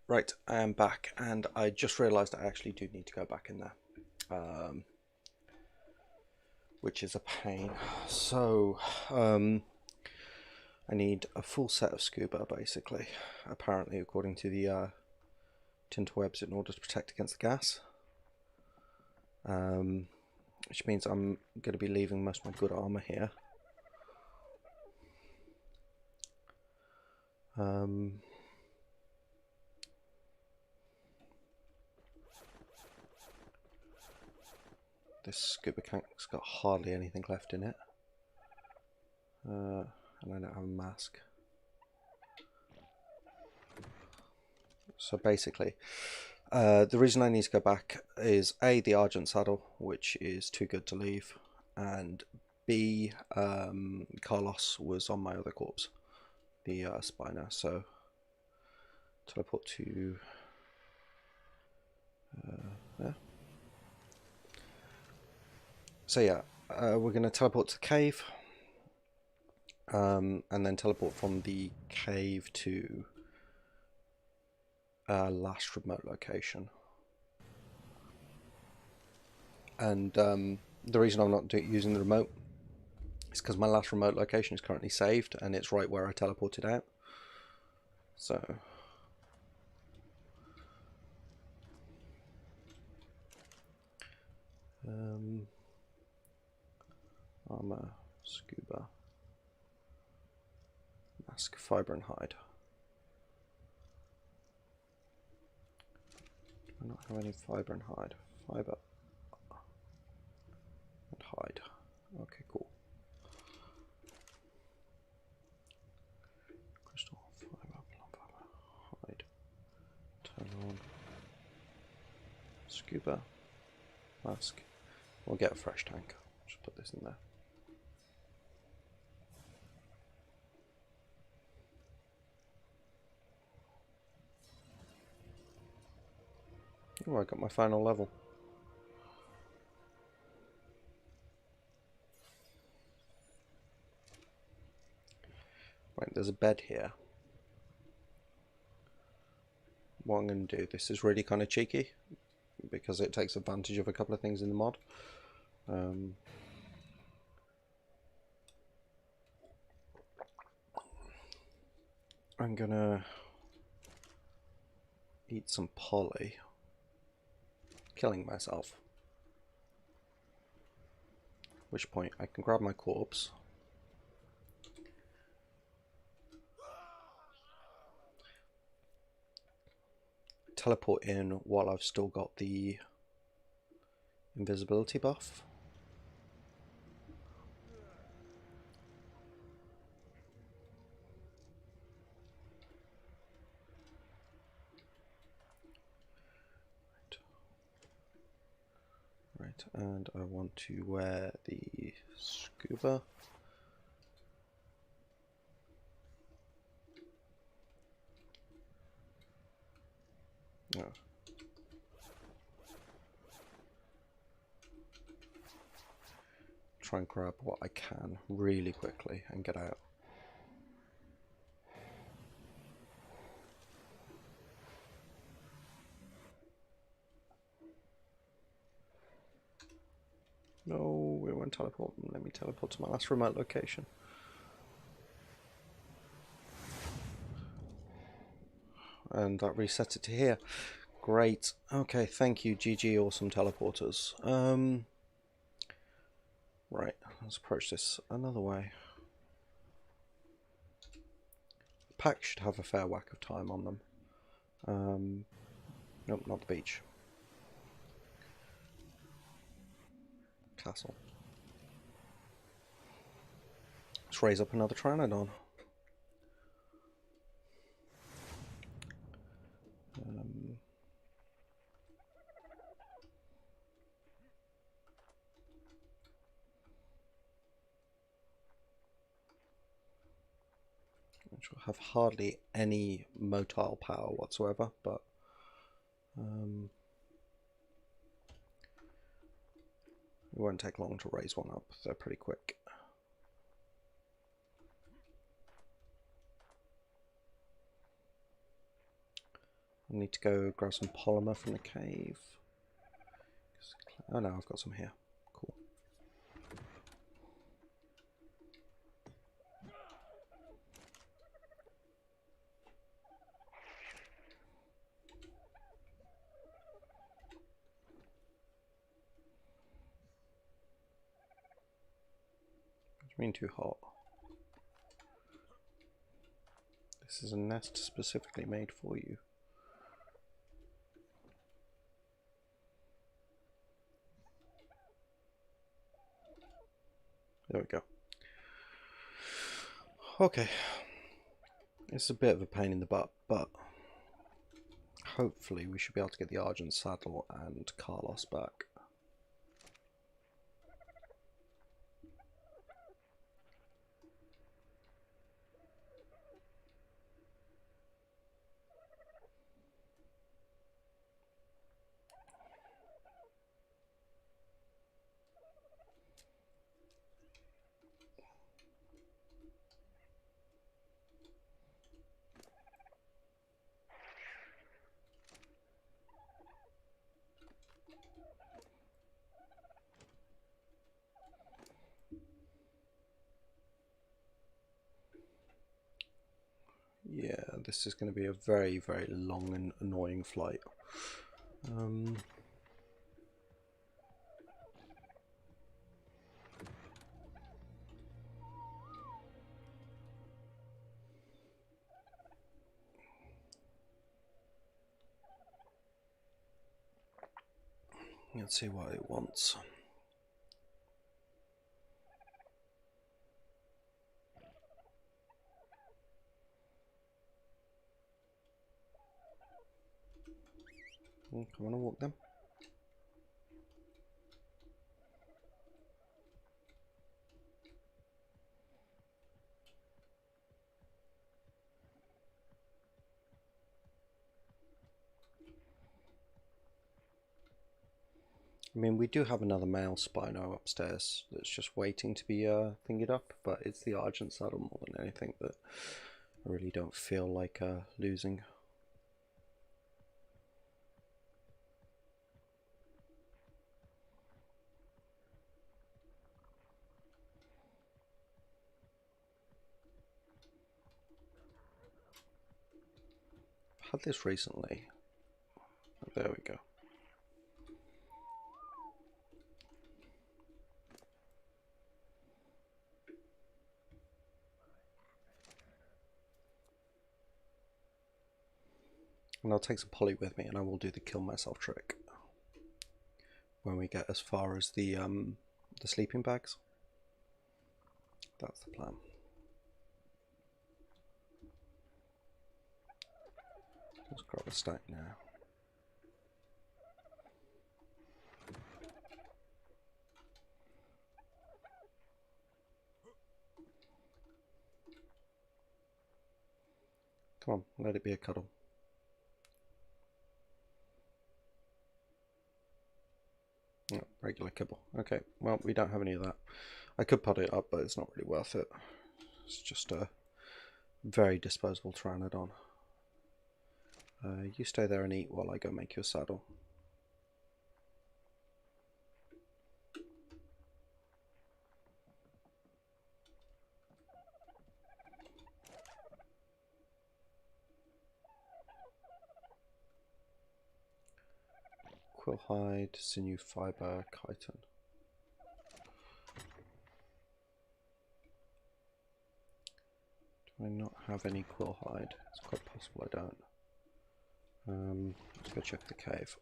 Right, I am back, and I just realised I actually do need to go back in there, which is a pain. So, I need a full set of scuba, basically, apparently, according to the tinterwebs, in order to protect against the gas. Which means I'm going to be leaving most of my good armour here. This scuba tank's got hardly anything left in it. And I don't have a mask. So basically, the reason I need to go back is A, the Argent saddle, which is too good to leave, and B, Carlos was on my other corpse, the Spiner, so teleport to there. So yeah, we're going to teleport to the cave, and then teleport from the cave to last remote location. And the reason I'm not using the remote is because my last remote location is currently saved, and it's right where I teleported out. So armor, scuba, mask, fiber and hide. Do I not have any fiber and hide? Fiber and hide. Okay, cool. Crystal, fiber, hide. Turn on. Scuba, mask. We'll get a fresh tank. Just put this in there. Oh, I got my final level. Right, there's a bed here. What I'm going to do, this is really kind of cheeky, because it takes advantage of a couple of things in the mod. I'm gonna eat some poly, killing myself. At which point I can grab my corpse, teleport in while I've still got the invisibility buff. Right, and I want to wear the scuba. No. Try and grab what I can really quickly and get out. No, we won't teleport. Let me teleport to my last remote location. And that resets it to here. Great. Okay, thank you, GG, awesome teleporters. Right, let's approach this another way. Packs should have a fair whack of time on them. Nope, not the beach. Castle. Let's raise up another Pteranodon. Which will have hardly any motile power whatsoever, but it won't take long to raise one up. They're pretty quick. need to go grab some polymer from the cave. Oh no, I've got some here. Cool. What do you mean too hot? This is a nest specifically made for you. There we go. Okay. It's a bit of a pain in the butt, but hopefully we should be able to get the Argent saddle and Carlos back. Yeah, this is going to be a very, very long and annoying flight. Let's see what it wants. Come on and walk them. I mean, we do have another male Spino upstairs that's just waiting to be thingied up, but it's the Argent saddle more than anything that I really don't feel like losing. I've had this recently. Oh, there we go. And I'll take some poly with me and I will do the kill myself trick when we get as far as the sleeping bags. That's the plan. Let's grab a stack now. Come on, let it be a cuddle. Oh, regular kibble. Okay, well, we don't have any of that. I could put it up, but it's not really worth it. It's just a very disposable Pteranodon. You stay there and eat while I go make your saddle. Quill hide, sinew fiber, chitin. Do I not have any quill hide? It's quite possible I don't. Let's go check the cave.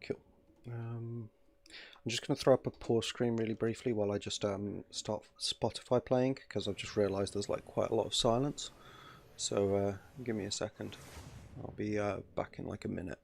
Cool. I'm just going to throw up a pause screen really briefly while I just start Spotify playing, because I've just realised there's like quite a lot of silence. So give me a second. I'll be back in like a minute.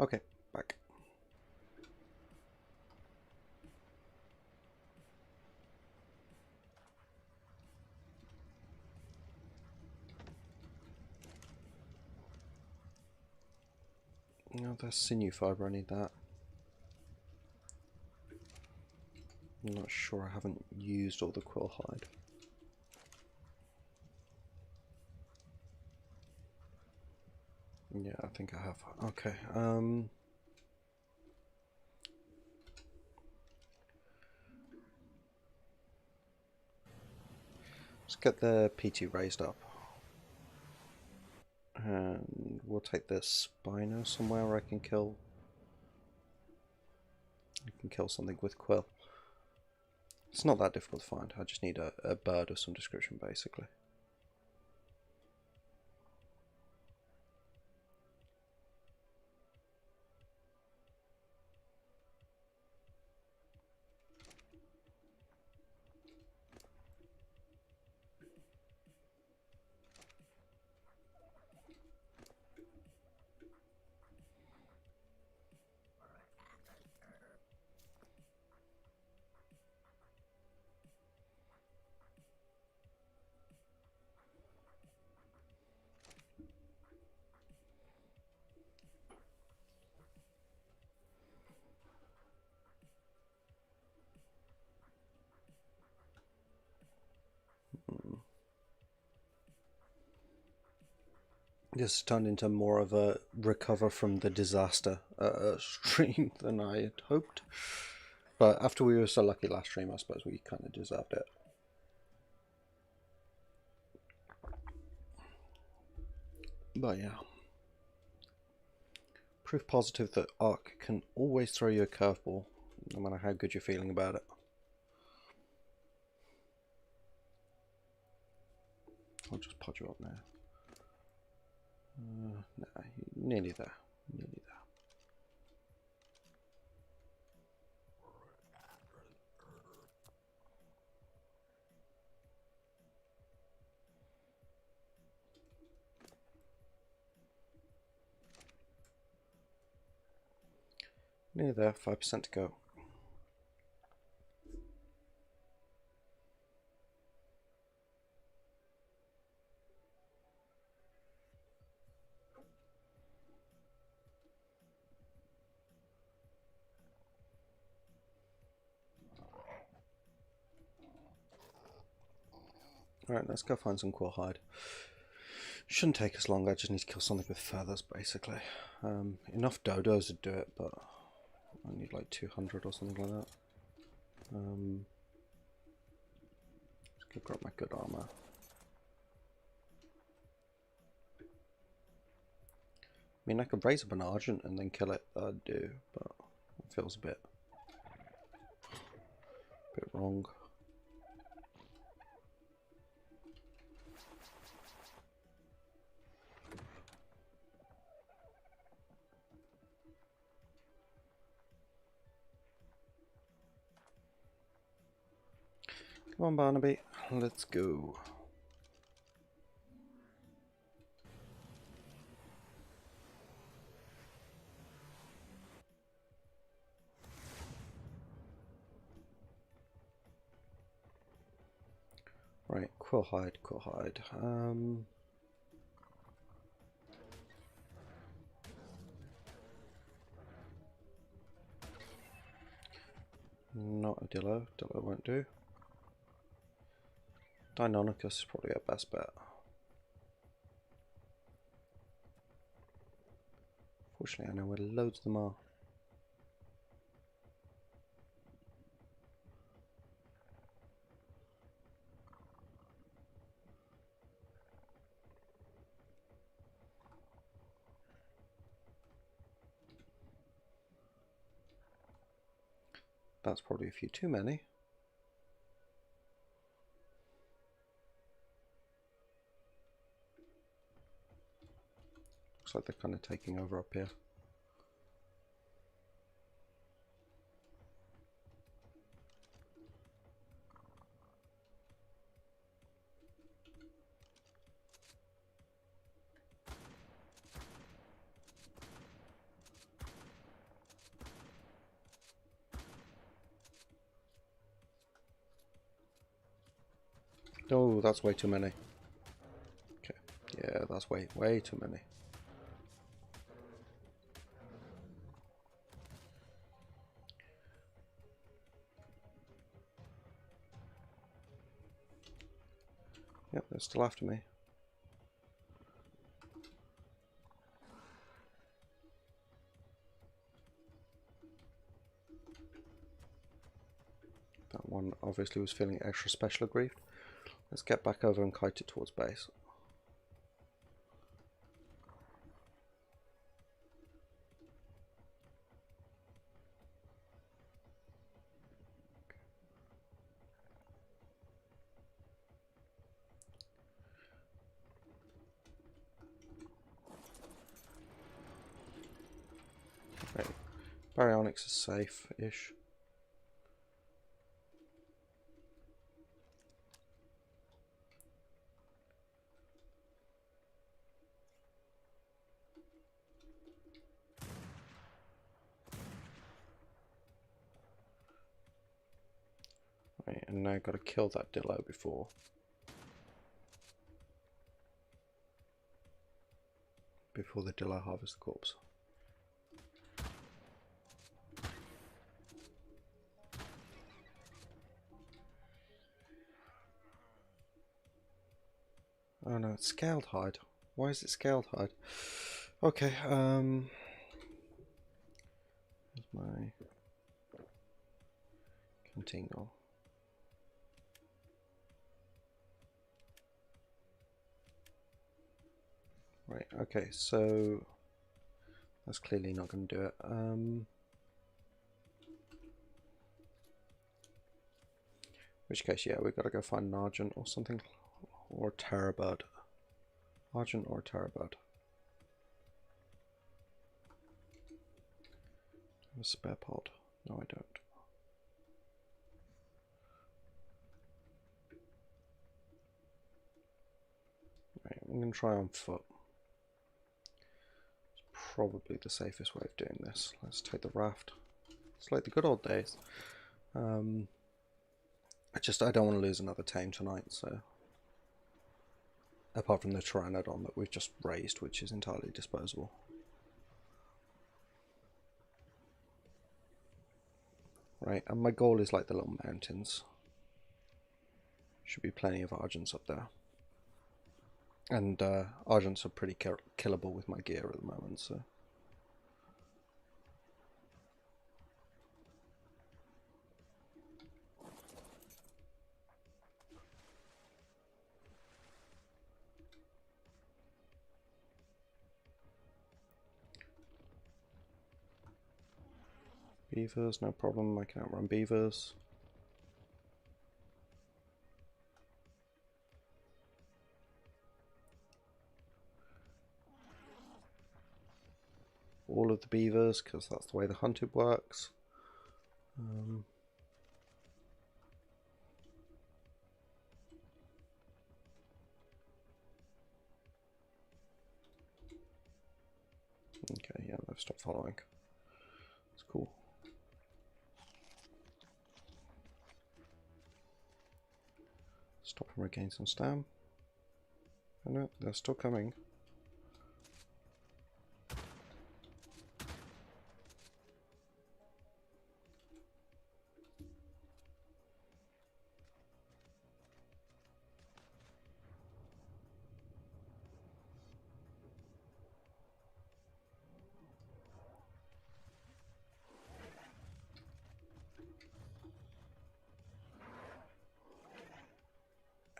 Okay, back. No, that's sinew fibre, I need that. I'm not sure, I haven't used all the quill hide. Yeah, I think I have. Okay, let's get the PT raised up. And we'll take this Spino somewhere where I can kill something with quill. It's not that difficult to find, I just need a bird of some description basically. This has turned into more of a recover from the disaster stream than I had hoped. But after we were so lucky last stream, I suppose we kind of deserved it. But yeah. Proof positive that Ark can always throw you a curveball, no matter how good you're feeling about it. I'll just pod you up now. Nah, nearly there. Nearly there. Nearly there, 5% to go. Alright, let's go find some quill hide. Shouldn't take us long, I just need to kill something with feathers, basically. Enough dodos would do it, but I need like 200 or something like that. Just go grab my good armor. I mean, I could raise up an Argent and then kill it, I'd do, but it feels a bit wrong. Come on, Barnaby, let's go. Right, quill hide, quill hide. Not a Dillo, Dillo won't do. Deinonychus is probably our best bet. Fortunately, I know where loads of them are. That's probably a few too many. Looks like they're kind of taking over up here. Oh, that's way too many. Okay, yeah, that's way too many. Yep, they're still after me. That one obviously was feeling extra special aggrieved. Let's get back over and kite it towards base. Right. Baryonyx is safe-ish. Right, and now I've got to kill that Dillo before the Dillo harvests the corpse. Oh no, it's scaled hide. Why is it scaled hide? Okay, here's my Contingle. Right, okay, so that's clearly not going to do it. In which case, yeah, we've got to go find an Argent or something, or a Terrorbird. Argent or a Terrorbird. A spare pod? No, I don't. Right, I'm going to try on foot. It's probably the safest way of doing this. Let's take the raft. It's like the good old days. I don't want to lose another tame tonight, so apart from the Pteranodon that we've just raised, which is entirely disposable. Right, and my goal is like the little mountains. Should be plenty of Argents up there. And Argents are pretty killable with my gear at the moment, so. Beavers, no problem, I can outrun beavers. All of the beavers, because that's the way the hunted works. Okay, yeah, they've stopped following. It's cool. Stop and regain some stam. Oh no, they're still coming.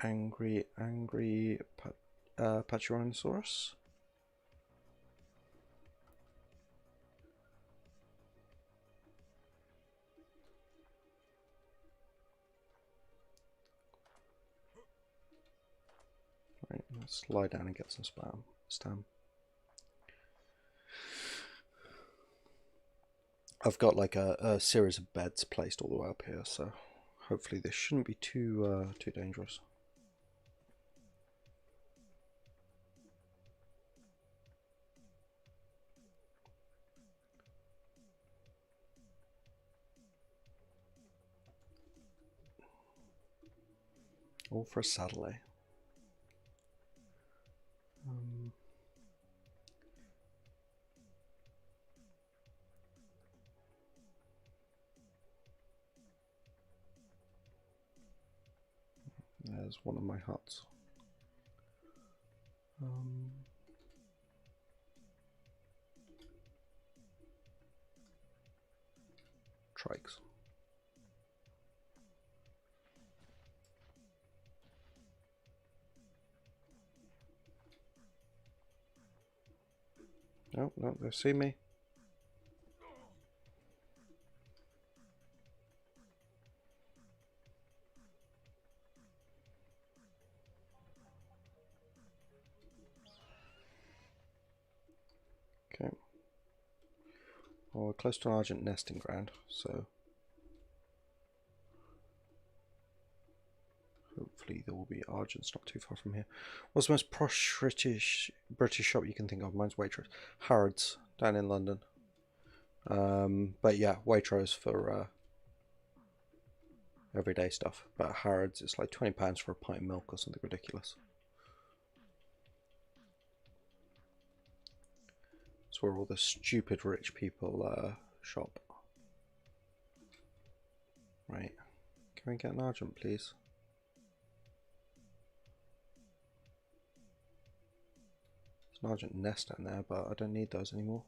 Angry Pachyrhinosaurus. Right, let's lie down and get some stam. I've got like a series of beds placed all the way up here, so hopefully this shouldn't be too dangerous. All for a saddle, eh? There's one of my huts. Trikes. No, no, they see me. Okay. Well, we're close to an Argent nesting ground, so hopefully there will be Argents not too far from here. What's the most posh British shop you can think of? Mine's Waitrose. Harrods, down in London. But yeah, Waitrose for everyday stuff. But Harrods, it's like £20 for a pint of milk or something ridiculous. It's where all the stupid rich people shop. Right. Can we get an Argent, please? There's an Argent nest down there, but I don't need those anymore.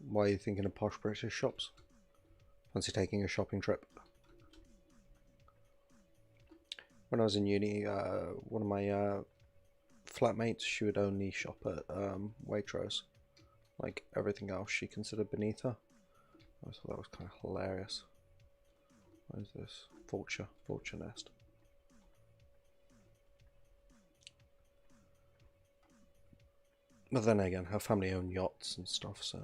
Why are you thinking of posh British shops? Fancy taking a shopping trip? When I was in uni, one of my flatmates, she would only shop at Waitrose. Like everything else she considered beneath her. I thought that was kind of hilarious. What is this? Vulture nest. But then again, her family own yachts and stuff, so.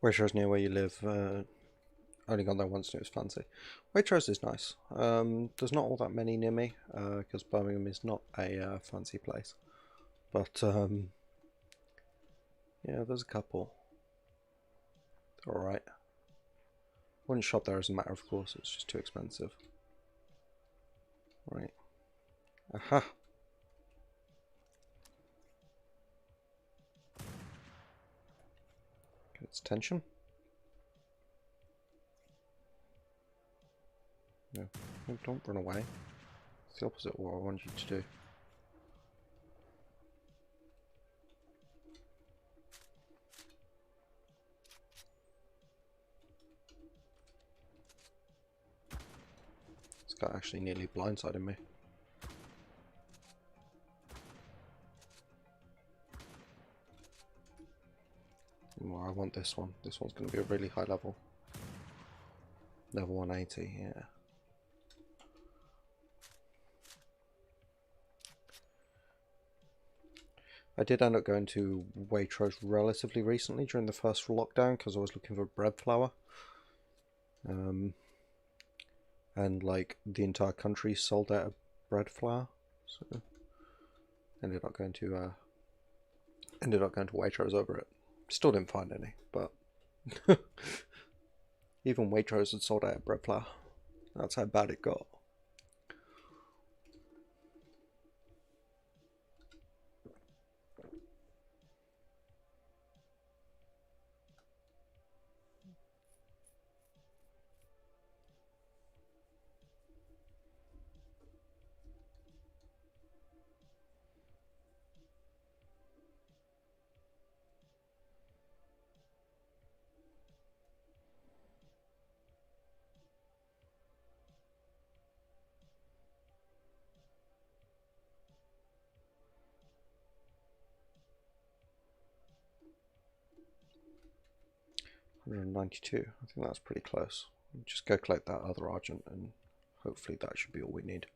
Waitrose near where you live, only gone there once and it was fancy. Waitrose is nice. There's not all that many near me, because Birmingham is not a fancy place. But, yeah, there's a couple. They're alright. Wouldn't shop there as a matter of course, it's just too expensive. Right. Aha! Get its attention. No, don't run away. It's the opposite of what I want you to do. This guy actually nearly blindsided me. Well, I want this one. This one's going to be a really high level. Level 180, yeah. I did end up going to Waitrose relatively recently during the first lockdown because I was looking for bread flour. And like the entire country sold out of bread flour, so ended up going to Waitrose over it. Still didn't find any, but even Waitrose had sold out of bread flour. That's how bad it got. 192. I think that's pretty close. Just go collect that other Argent and hopefully that should be all we need.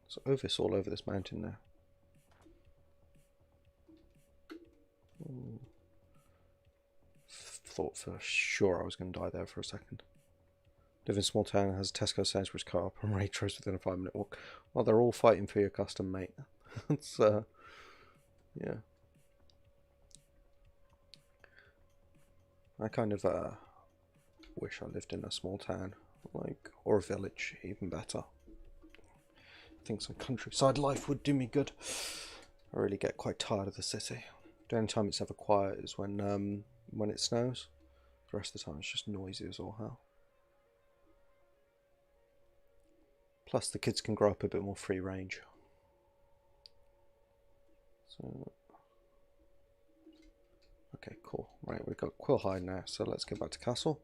So Ovis all over this mountain now. Thought for sure I was going to die there for a second. Live in small town, has a Tesco Sainsbury's co-op and Waitrose within a 5-minute walk. Well, they're all fighting for your custom, mate. It's yeah. I kind of wish I lived in a small town, like, or a village, even better. I think some countryside life would do me good. I really get quite tired of the city. The only time it's ever quiet is when it snows. The rest of the time it's just noisy as all hell. Plus the kids can grow up a bit more free range. So, okay, cool. Right, we've got Quill Hide now, so let's go back to castle.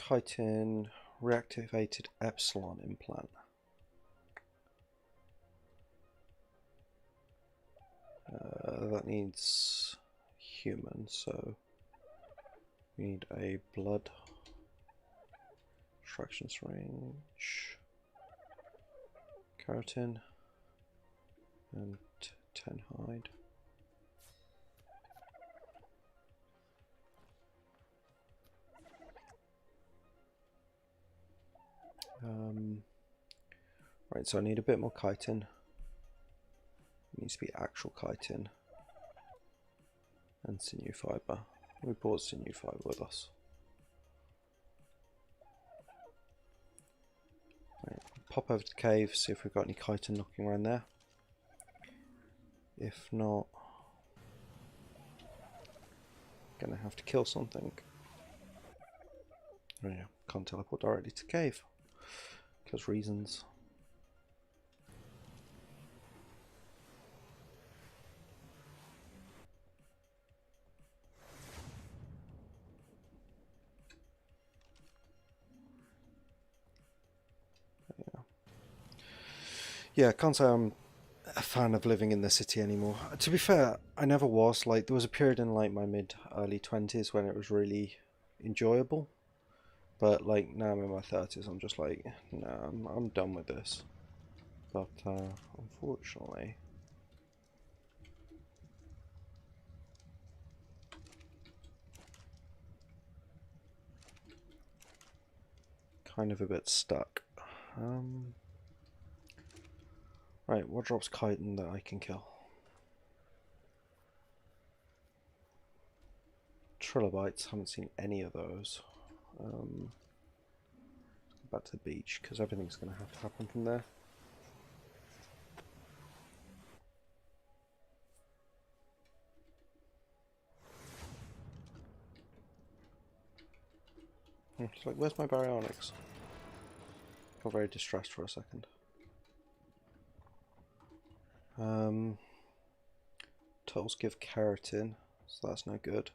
Chitin reactivated epsilon implant. That needs human, so we need a blood extraction syringe, keratin, and 10 hide. Right, so I need a bit more chitin. It needs to be actual chitin and sinew fibre. We brought sinew fibre with us. Right, pop over to the cave, see if we've got any chitin knocking around there. If not, gonna have to kill something. Oh yeah, can't teleport directly to the cave because reasons. Yeah, can't say I'm a fan of living in the city anymore. To be fair, I never was. Like, there was a period in like my early 20s when it was really enjoyable. But like now I'm in my 30s, I'm just like, nah, I'm done with this. But unfortunately, kind of a bit stuck. Right, what drops chitin that I can kill? Trilobites, haven't seen any of those. Go back to the beach because everything's going to have to happen from there. It's like, where's my baryonyx? Got very distressed for a second. Turtles give keratin, so that's no good.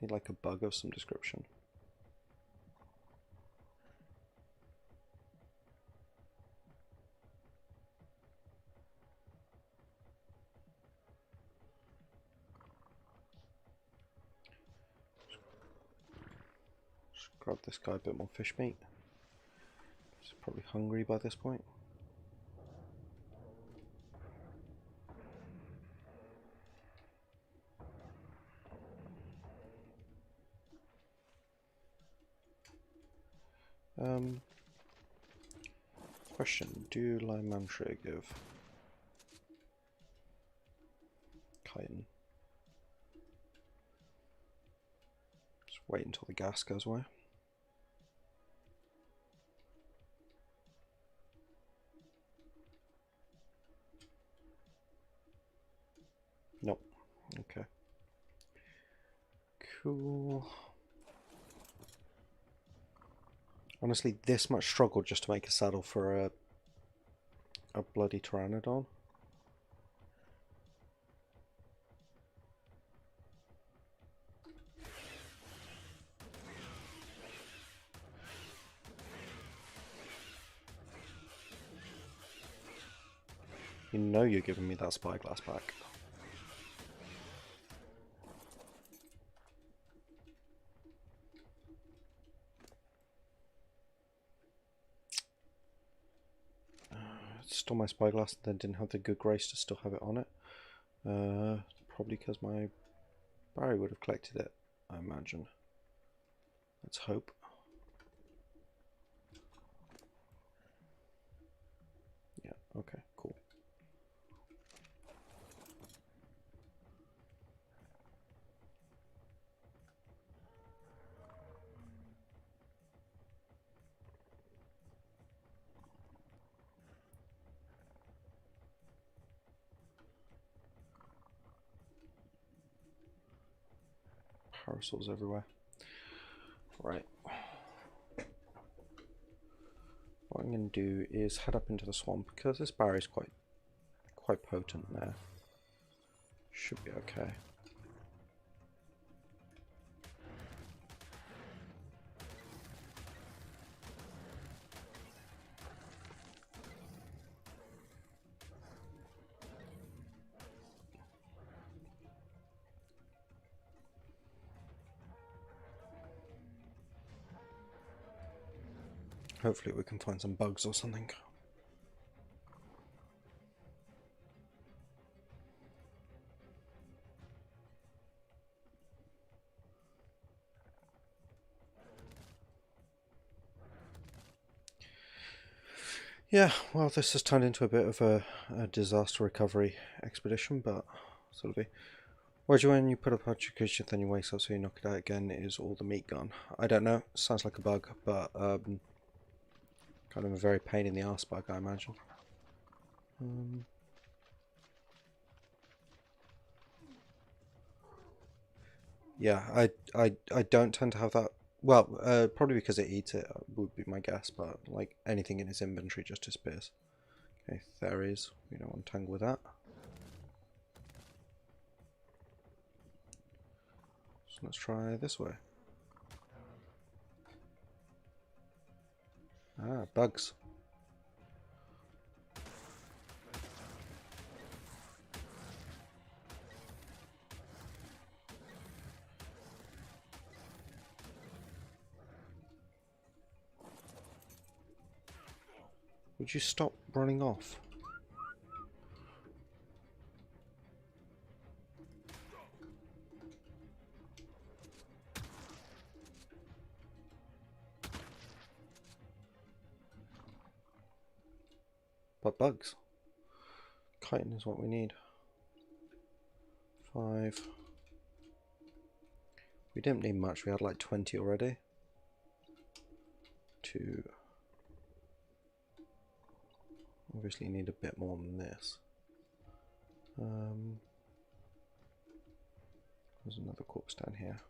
Need like a bug of some description. Just grab this guy a bit more fish meat. He's probably hungry by this point. Question, do Limantia give chitin. Just wait until the gas goes away. Nope. Okay. Cool. Honestly, this much struggle just to make a saddle for a bloody pteranodon. You know you're giving me that spyglass back. Stole my spyglass and then didn't have the good grace to still have it on it. Probably because my Barry would have collected it, I imagine. Let's hope. Yeah, okay, cool. Parasols everywhere. Right. What I'm going to do is head up into the swamp because this Barry's quite potent there. Should be okay. Hopefully we can find some bugs or something. Yeah, well, this has turned into a bit of a disaster recovery expedition, but so it'll be. Whereas when you put up a cushion, then you wake up, so you knock it out again, is all the meat gone? I don't know, sounds like a bug, but kind of a very pain in the arse bug, I imagine. Yeah, I don't tend to have that. Well, probably because it eats it would be my guess, but like anything in its inventory just disappears. Okay, there is. We don't want to tangle with that. So let's try this way. Ah, bugs. Would you stop running off? But bugs. Chitin is what we need. 5. We didn't need much, we had like 20 already. 2. Obviously need a bit more than this. There's another corpse down here.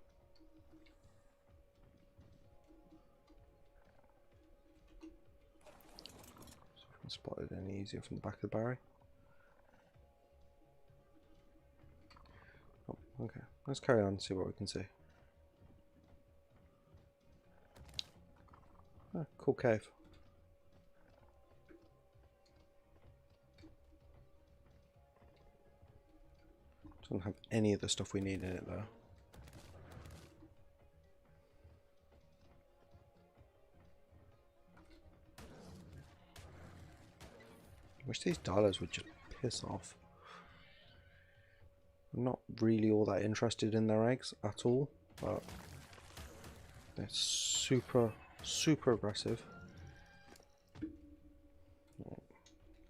So if I can spot it any easier from the back of the Barry. Oh, okay. Let's carry on and see what we can see. Ah, cool cave. Doesn't have any of the stuff we need in it though. I wish these dialers would just piss off. I'm not really all that interested in their eggs at all, but they're super aggressive.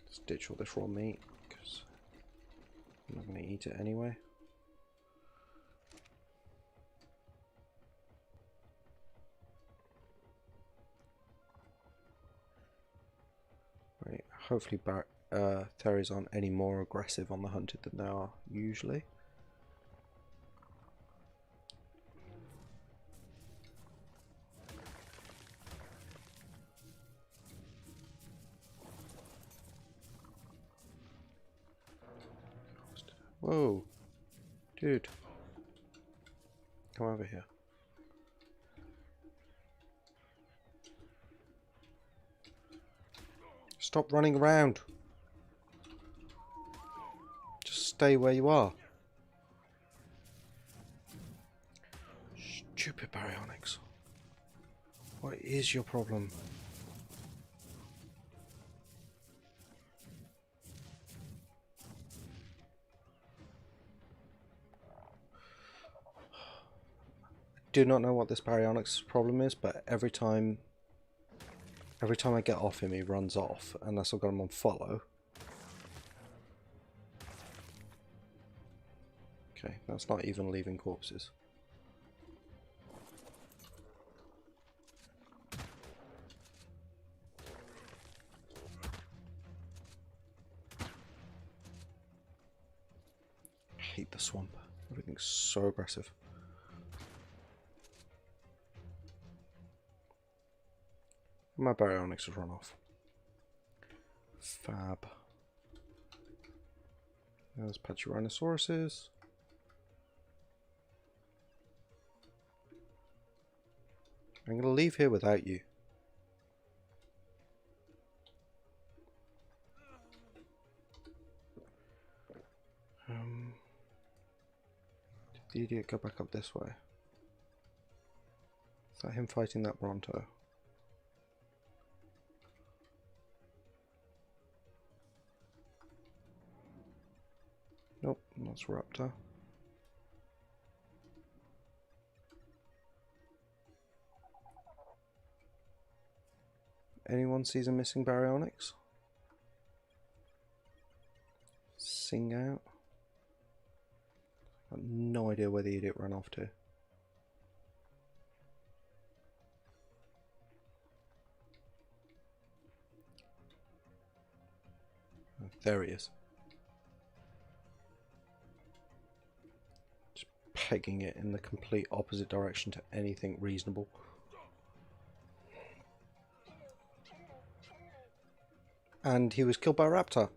Let's ditch all this raw meat because I'm not going to eat it anyway. Right, hopefully Theris aren't any more aggressive on the hunted than they are usually. Whoa, dude, come over here. Stop running around. Just stay where you are. Stupid baryonyx. What is your problem? Do not know what this baryonyx problem is, but every time I get off him, he runs off, unless I've got him on follow. Okay, that's not even leaving corpses. I hate the swamp. Everything's so aggressive. My baryonyx has run off. Fab. There's Pachyrhinosaurus. I'm going to leave here without you. Did the idiot go back up this way? Is that him fighting that Bronto? Nope, that's Raptor. Anyone sees a missing baryonyx? Sing out. I've got no idea where the idiot ran off to. Oh, there he is. Just pegging it in the complete opposite direction to anything reasonable. And he was killed by a raptor.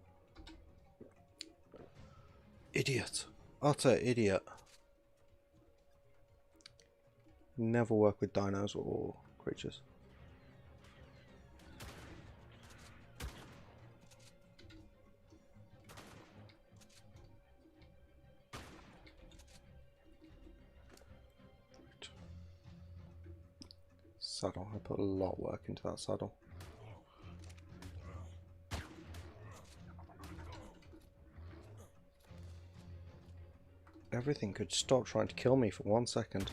Idiot. Utter idiot. Never work with dinos or creatures. Saddle. I put a lot of work into that saddle. Everything could stop trying to kill me for 1 second.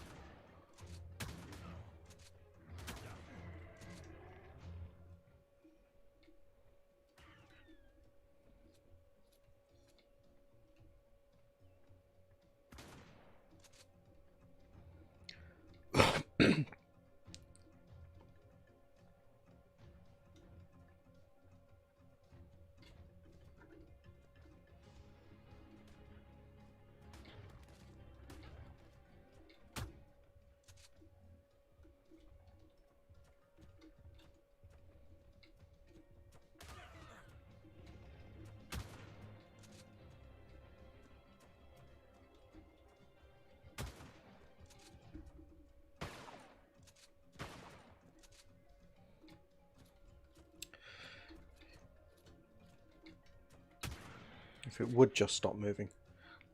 If it would just stop moving.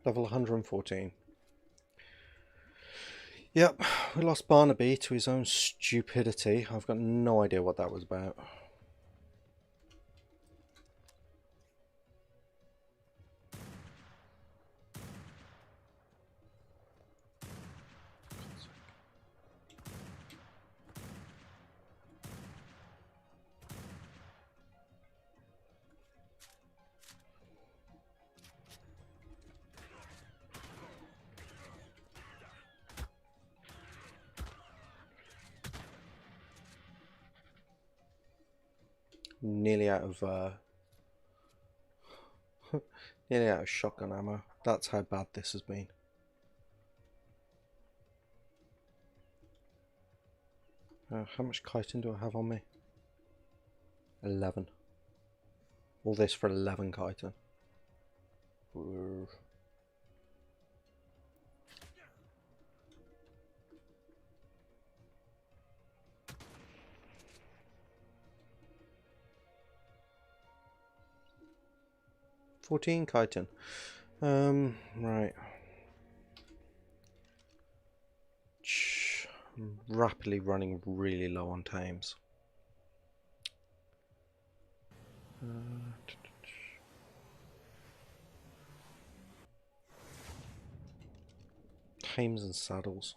Level 114. Yep, we lost Barnaby to his own stupidity. I've got no idea what that was about. Nearly out of nearly out of shotgun ammo. That's how bad this has been. How much chitin do I have on me? 11. All this for 11 chitin. 14 chitin. Right. I'm rapidly running really low on tames. Tames and saddles.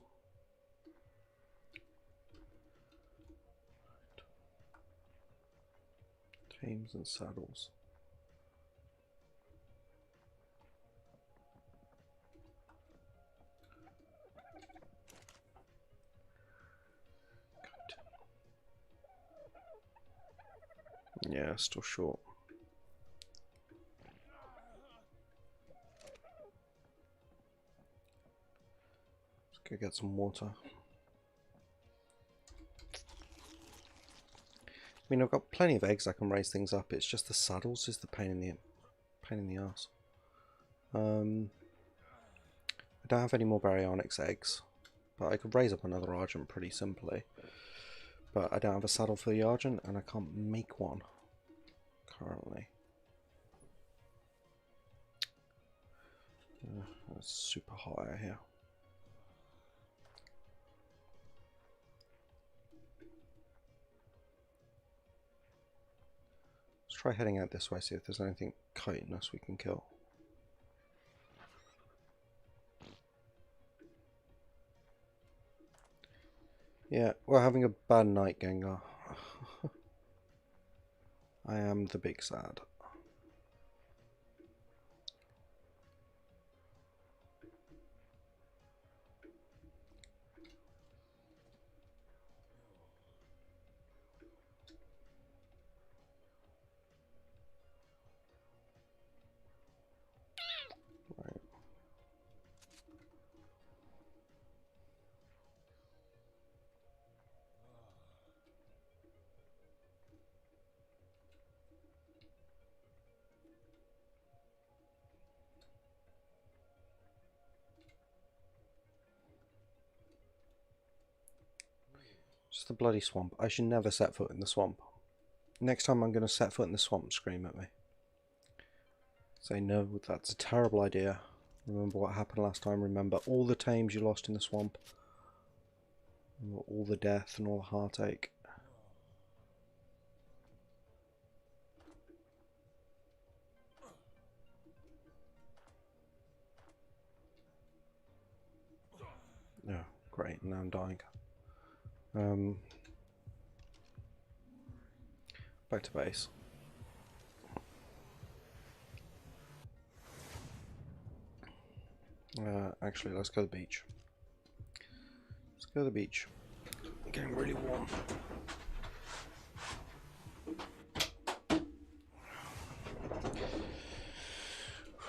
Tames and saddles. Yeah, still short. Let's go get some water. I mean, I've got plenty of eggs I can raise things up. It's just the saddles is the pain in the ass. I don't have any more baryonyx eggs, but I could raise up another argent pretty simply. But I don't have a saddle for the argent, and I can't make one currently. It's super hot out here. Let's try heading out this way, see if there's anything chitinous we can kill. Yeah, we're having a bad night, Gengar. I am the big sad. Right. Just the bloody swamp. I should never set foot in the swamp. Next time I'm going to set foot in the swamp, scream at me. Say, no, that's a terrible idea. Remember what happened last time. Remember all the tames you lost in the swamp. Remember all the death and all the heartache. Oh, great. Now I'm dying. Back to base. Actually, let's go to the beach. Let's go to the beach. I'm getting really warm.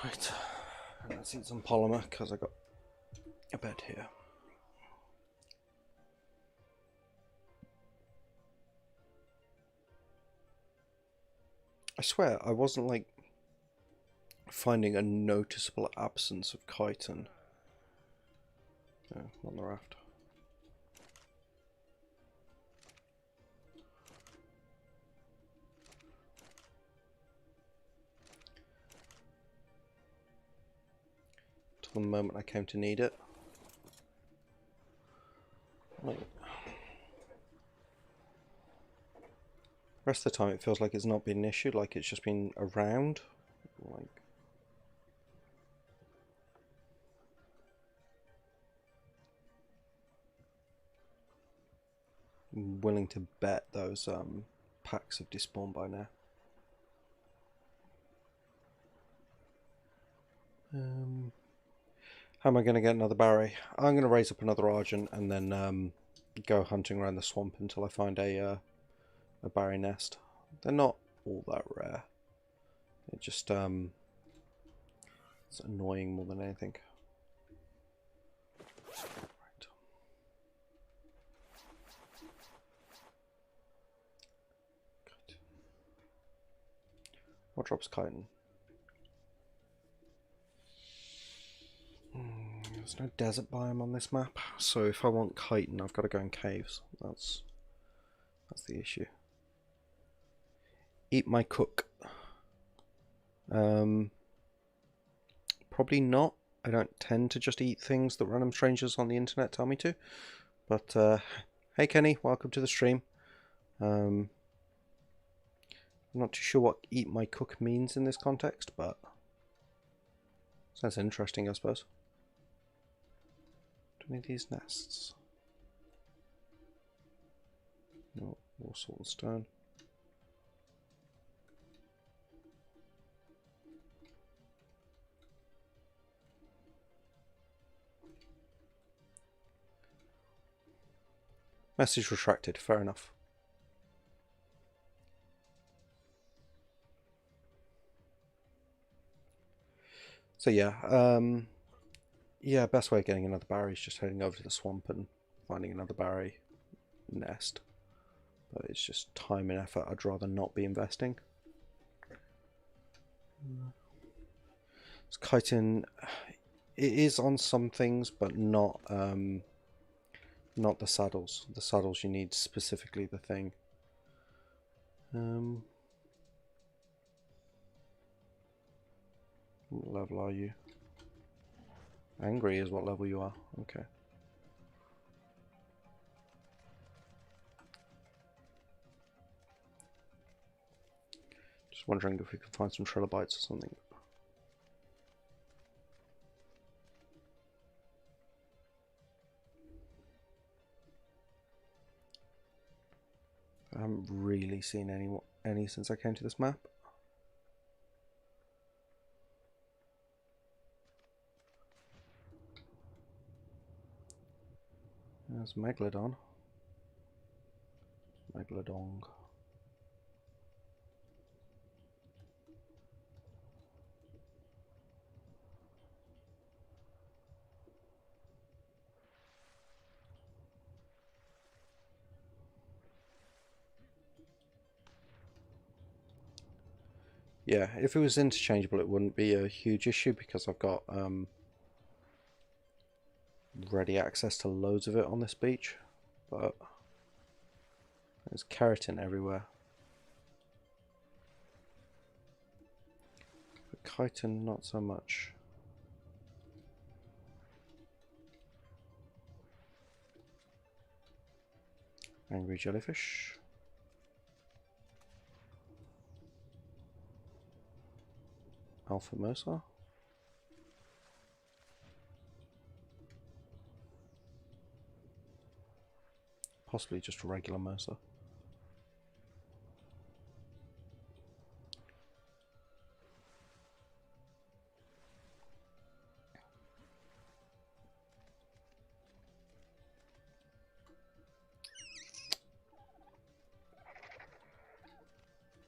Right. Let's eat some polymer because I got a bed here. I swear, I wasn't like finding a noticeable absence of chitin. Oh, on the raft. Till the moment I came to need it. Like, the rest of the time it feels like it's not been an issue, like it's just been around. Like, I'm willing to bet those packs have despawned by now. How am I going to get another Barry? I'm going to raise up another Argent and then go hunting around the swamp until I find a Barry nest. They're not all that rare. It just it's annoying more than anything. Right. Good. What drops chitin? There's no desert biome on this map, so if I want chitin, I've got to go in caves. That's the issue. Eat my cook. Probably not. I don't tend to just eat things that random strangers on the internet tell me to. But hey Kenny, welcome to the stream. I'm not too sure what eat my cook means in this context, but sounds interesting, I suppose. Do we need these nests? No, more salt and stone. Message retracted, fair enough. So yeah, best way of getting another berry is just heading over to the swamp and finding another berry nest. But it's just time and effort I'd rather not be investing. It's chitin, it is on some things, but not the saddles. The saddles you need specifically the thing. What level are you? Angry is what level you are. Okay. Just wondering if we can find some trilobites or something. I haven't really seen any since I came to this map. There's Megalodon. Megalodon. Yeah, if it was interchangeable it wouldn't be a huge issue because I've got ready access to loads of it on this beach, but there's keratin everywhere. But chitin not so much. Angry jellyfish. Alpha Mercer. Possibly just a regular Mercer.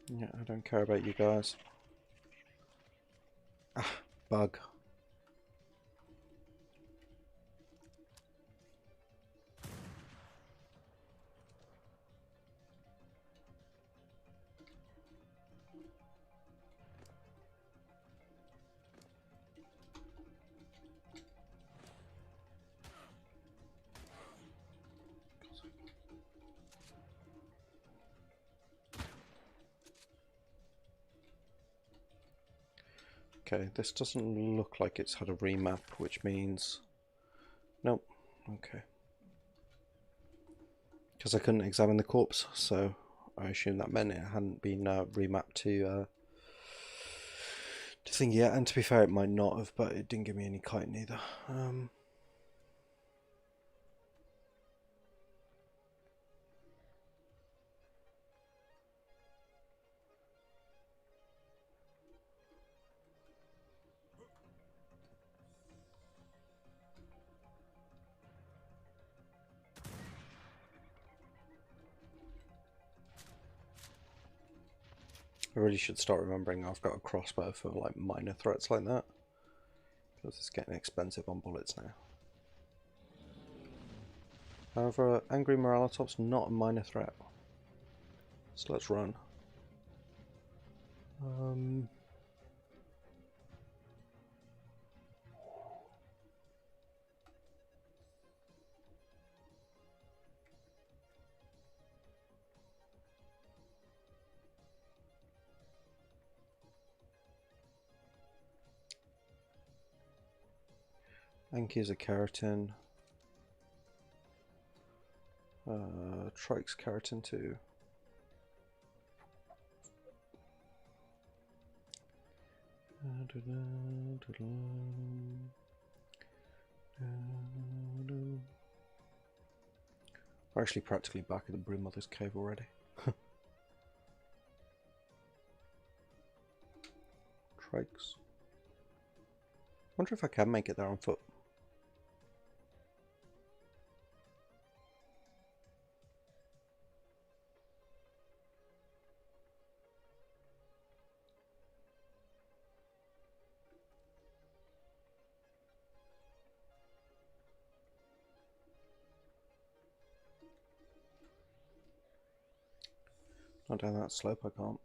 Yeah, I don't care about you guys. Ah, bug. Okay, this doesn't look like it's had a remap, which means... Nope. Okay. Because I couldn't examine the corpse, so I assume that meant it hadn't been remapped to thing yet. And to be fair, it might not have, but it didn't give me any chitin either. I really should start remembering I've got a crossbow for like minor threats like that, because it's getting expensive on bullets now. However, Angry Moralotop's not a minor threat. So let's run. Anki's a keratin. Trike's keratin too. We're actually practically back at the Broom Mother's cave already. Trikes. Wonder if I can make it there on foot. Not down that slope, I can't.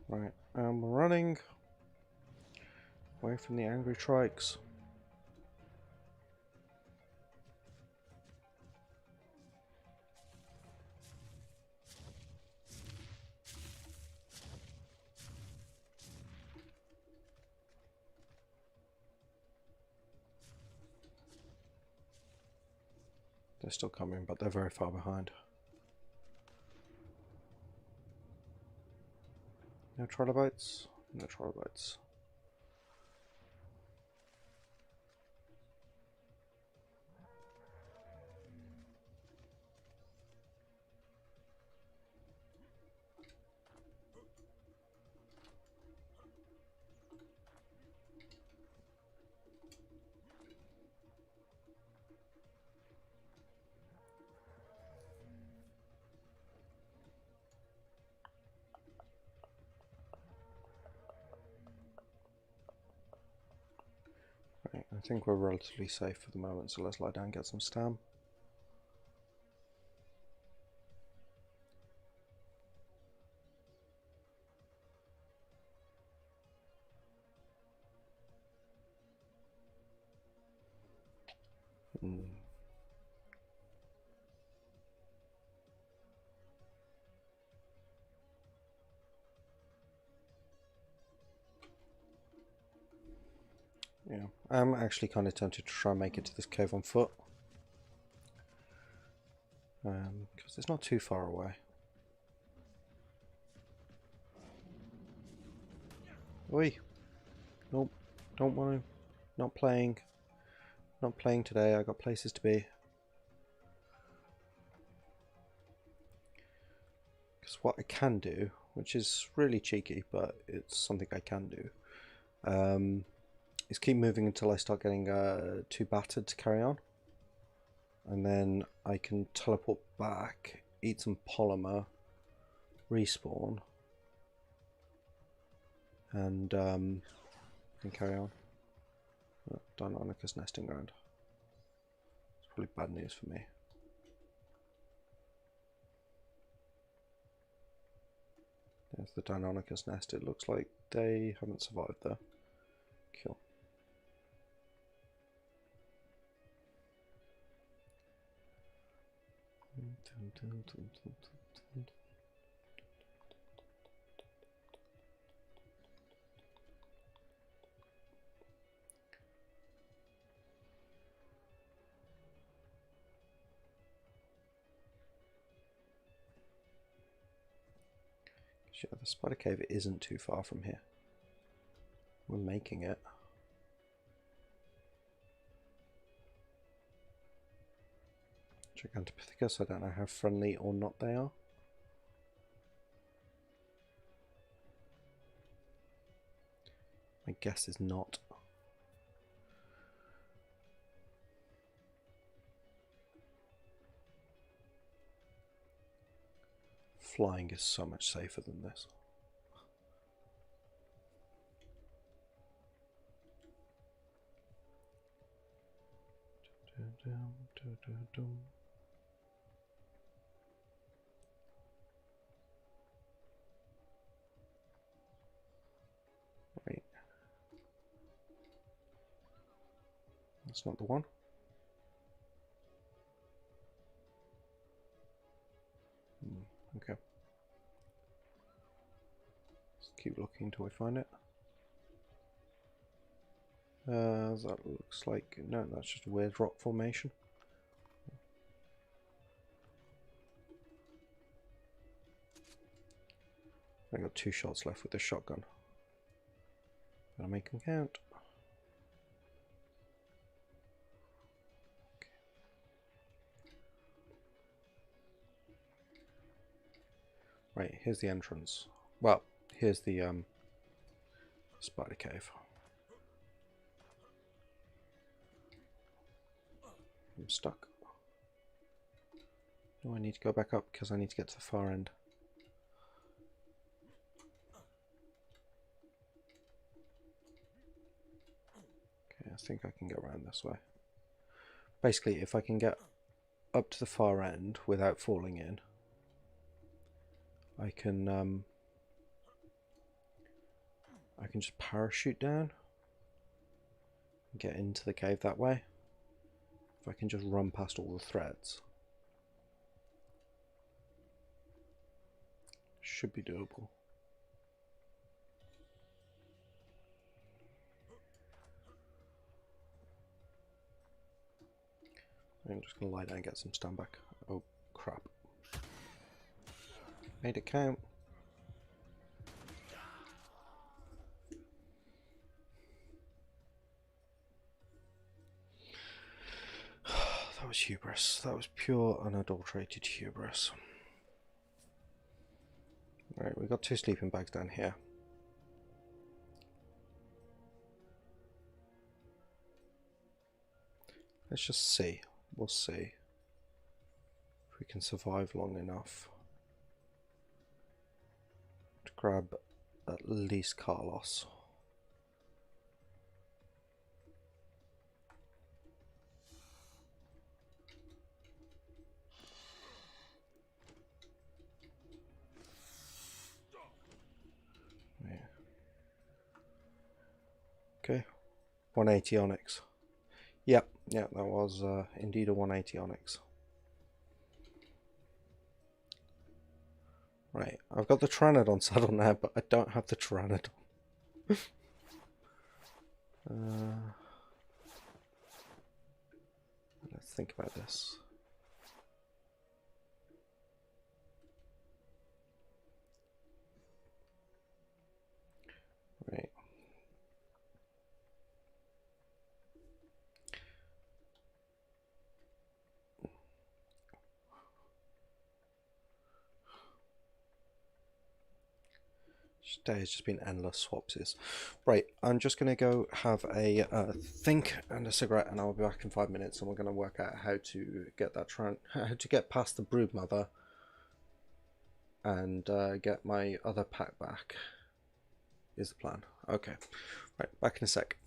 Right, we're running away from the angry trikes. They're still coming, but they're very far behind. No trilobites? No trilobites. Right, I think we're relatively safe for the moment, so let's lie down and get some stam. Yeah, I'm actually kind of tempted to try and make it to this cave on foot. Because it's not too far away. Oi! Nope, don't want to. Not playing. Not playing today, I got places to be. Because what I can do, which is really cheeky, but it's something I can do, is keep moving until I start getting too battered to carry on. And then I can teleport back, eat some polymer, respawn, and carry on. Oh, Deinonychus nesting ground. It's probably bad news for me. There's the Deinonychus nest. It looks like they haven't survived there. Kill. Yeah, the spider cave isn't too far from here. We're making it. Gigantopithecus, I don't know how friendly or not they are. My guess is not. Flying is so much safer than this. Right. That's not the one. Okay. Let's keep looking until we find it. That looks like... no, that's just a weird rock formation. I got 2 shots left with this shotgun. Gotta make them count. Okay. Right, here's the entrance. Well, here's the spider cave. I'm stuck. No, I need to go back up because I need to get to the far end. Okay, I think I can get around this way. Basically, if I can get up to the far end without falling in, I can just parachute down and get into the cave that way. If I can just run past all the threads, should be doable. I'm just going to lie down and get some stand back. Oh crap. Made it count. That was hubris. That was pure unadulterated hubris. Right, we've got 2 sleeping bags down here. Let's just see. We'll see if we can survive long enough to grab at least Carlos. Yeah. Okay, 180 onyx. Yep, yeah, that was indeed a 180 onyx. Right, I've got the Pteranodon saddle now, but I don't have the Pteranodon. Let's think about this. Right. Today has just been endless swapsies. Right, I'm just going to go have a think and a cigarette, and I'll be back in 5 minutes, and we're going to work out how to get that how to get past the broodmother and get my other pack back. Is the plan. Okay, right, back in a sec.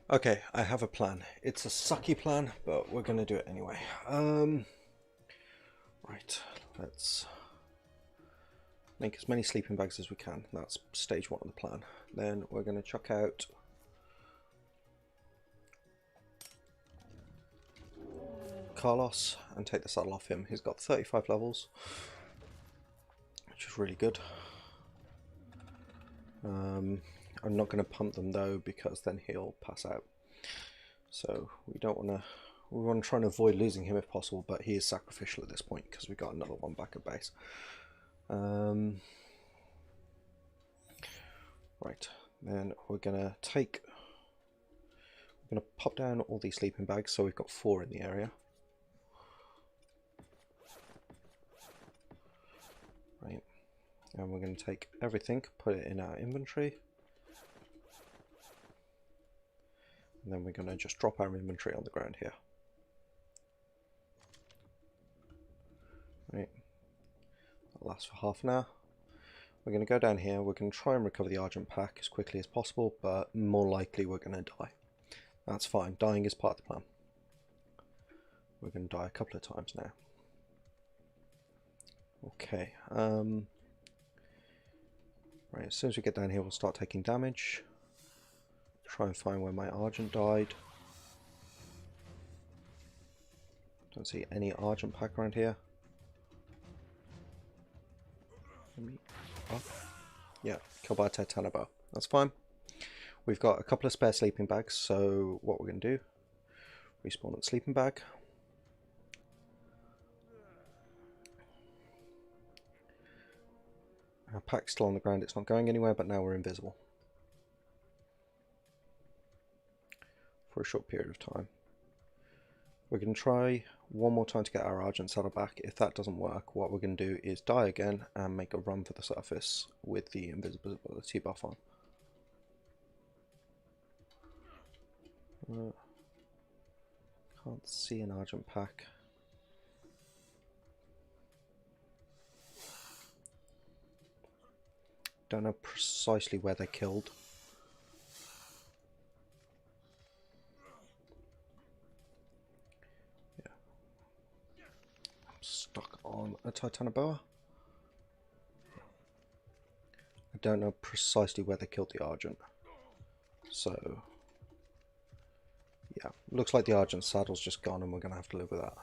Okay, I have a plan. It's a sucky plan, but we're gonna do it anyway. Right, let's make as many sleeping bags as we can. That's stage one of the plan. Then we're gonna chuck out Carlos and take the saddle off him. He's got 35 levels, which is really good. I'm not going to pump them though, because then he'll pass out. So we don't want to. We want to try and avoid losing him if possible, but he is sacrificial at this point because we got another one back at base. Right, then we're gonna pop down all these sleeping bags, so we've got 4 in the area. Right, and we're going to take everything, put it in our inventory, and then we're going to just drop our inventory on the ground here. Right, that lasts for half an hour. We're going to go down here, we're going to try and recover the Argent pack as quickly as possible, but more likely we're going to die. That's fine, dying is part of the plan. We're going to die a couple of times now. Okay, right, as soon as we get down here we'll start taking damage. Try and find where my Argent died. Don't see any Argent pack around here. Oh. Yeah, killed by a Titanoboa. That's fine. We've got a couple of spare sleeping bags, so what we're going to do, respawn at the sleeping bag. Our pack's still on the ground, it's not going anywhere, but now we're invisible. For a short period of time. We're going to try one more time to get our Argent saddle back. If that doesn't work, what we're going to do is die again and make a run for the surface with the invisibility buff on. Can't see an Argent pack. Don't know precisely where they're killed. Yeah. I'm stuck on a Titanoboa. I don't know precisely where they killed the Argent. So, yeah, looks like the Argent saddle's just gone and we're going to have to live with that.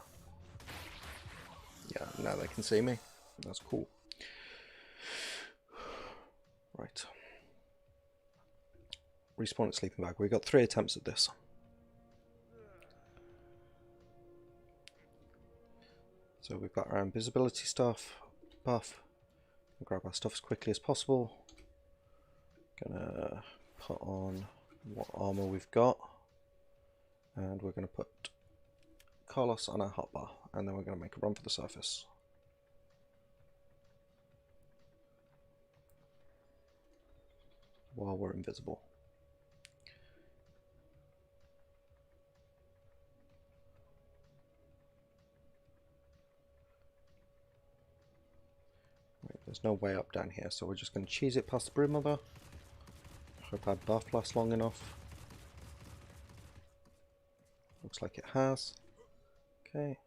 Yeah, now they can see me. That's cool. Right. Respawn at sleeping bag. We've got 3 attempts at this. So we've got our invisibility stuff, buff. We'll grab our stuff as quickly as possible. Gonna put on what armor we've got. And we're going to put Carlos on our hotbar. And then we're going to make a run for the surface. While we're invisible. Right, there's no way up down here, so we're just going to cheese it past the Broodmother. Hope our buff lasts long enough. Looks like it has. Okay.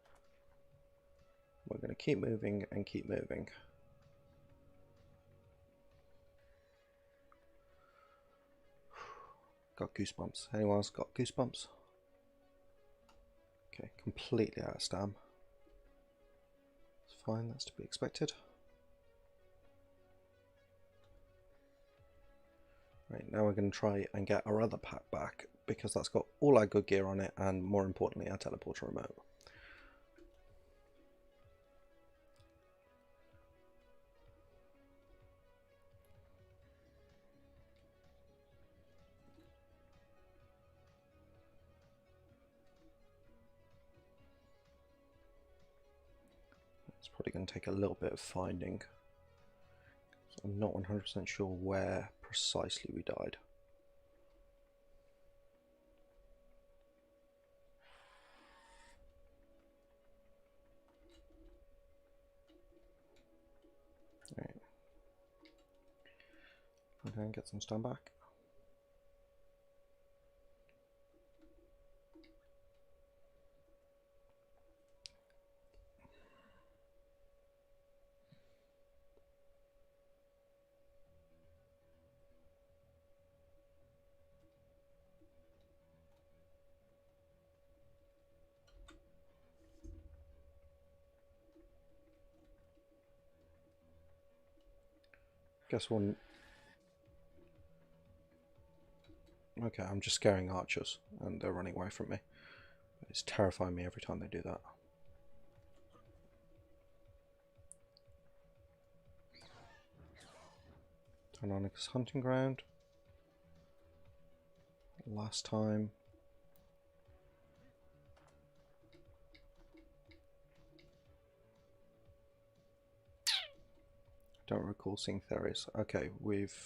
We're going to keep moving and keep moving. Got goosebumps. Anyone else got goosebumps? Okay, completely out of stam. It's fine, that's to be expected. Right, now we're going to try and get our other pack back, because that's got all our good gear on it and, more importantly, our teleporter remote. It's probably going to take a little bit of finding. So I'm not 100% sure where precisely we died. Right. Okay, get some stun back. Guess one. Okay, I'm just scaring archers and they're running away from me. It's terrifying me every time they do that. Turn on his hunting ground. Last time. Don't recall seeing Theris. Okay, we've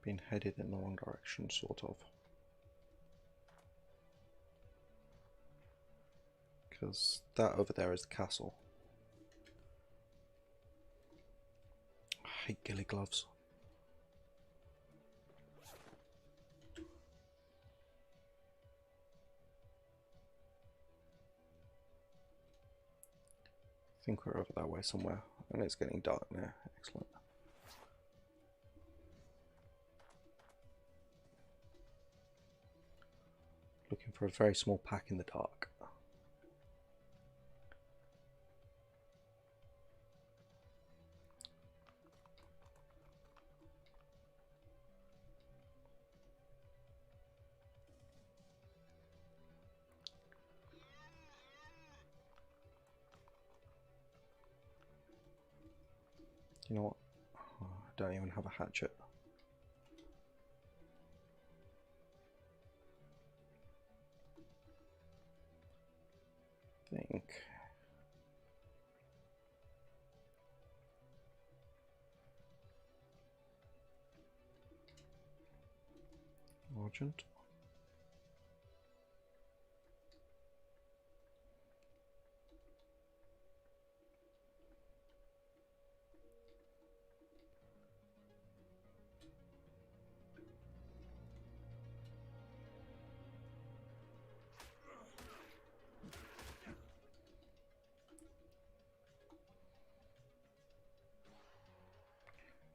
been headed in the wrong direction, sort of. Because that over there is the castle. I hate ghillie gloves. I think we're over that way somewhere, and it's getting dark now. Excellent. Looking for a very small pack in the dark. You know what? Oh, I don't even have a hatchet. I think. Argent.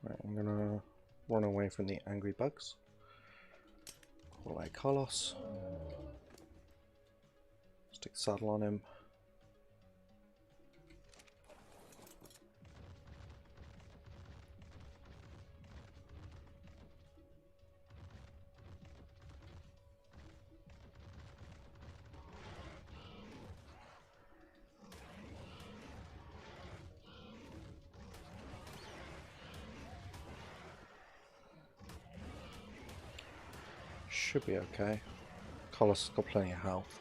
Right, I'm gonna run away from the angry bugs. Call out Carlos. Stick the saddle on him. Should be okay. Carlos has got plenty of health.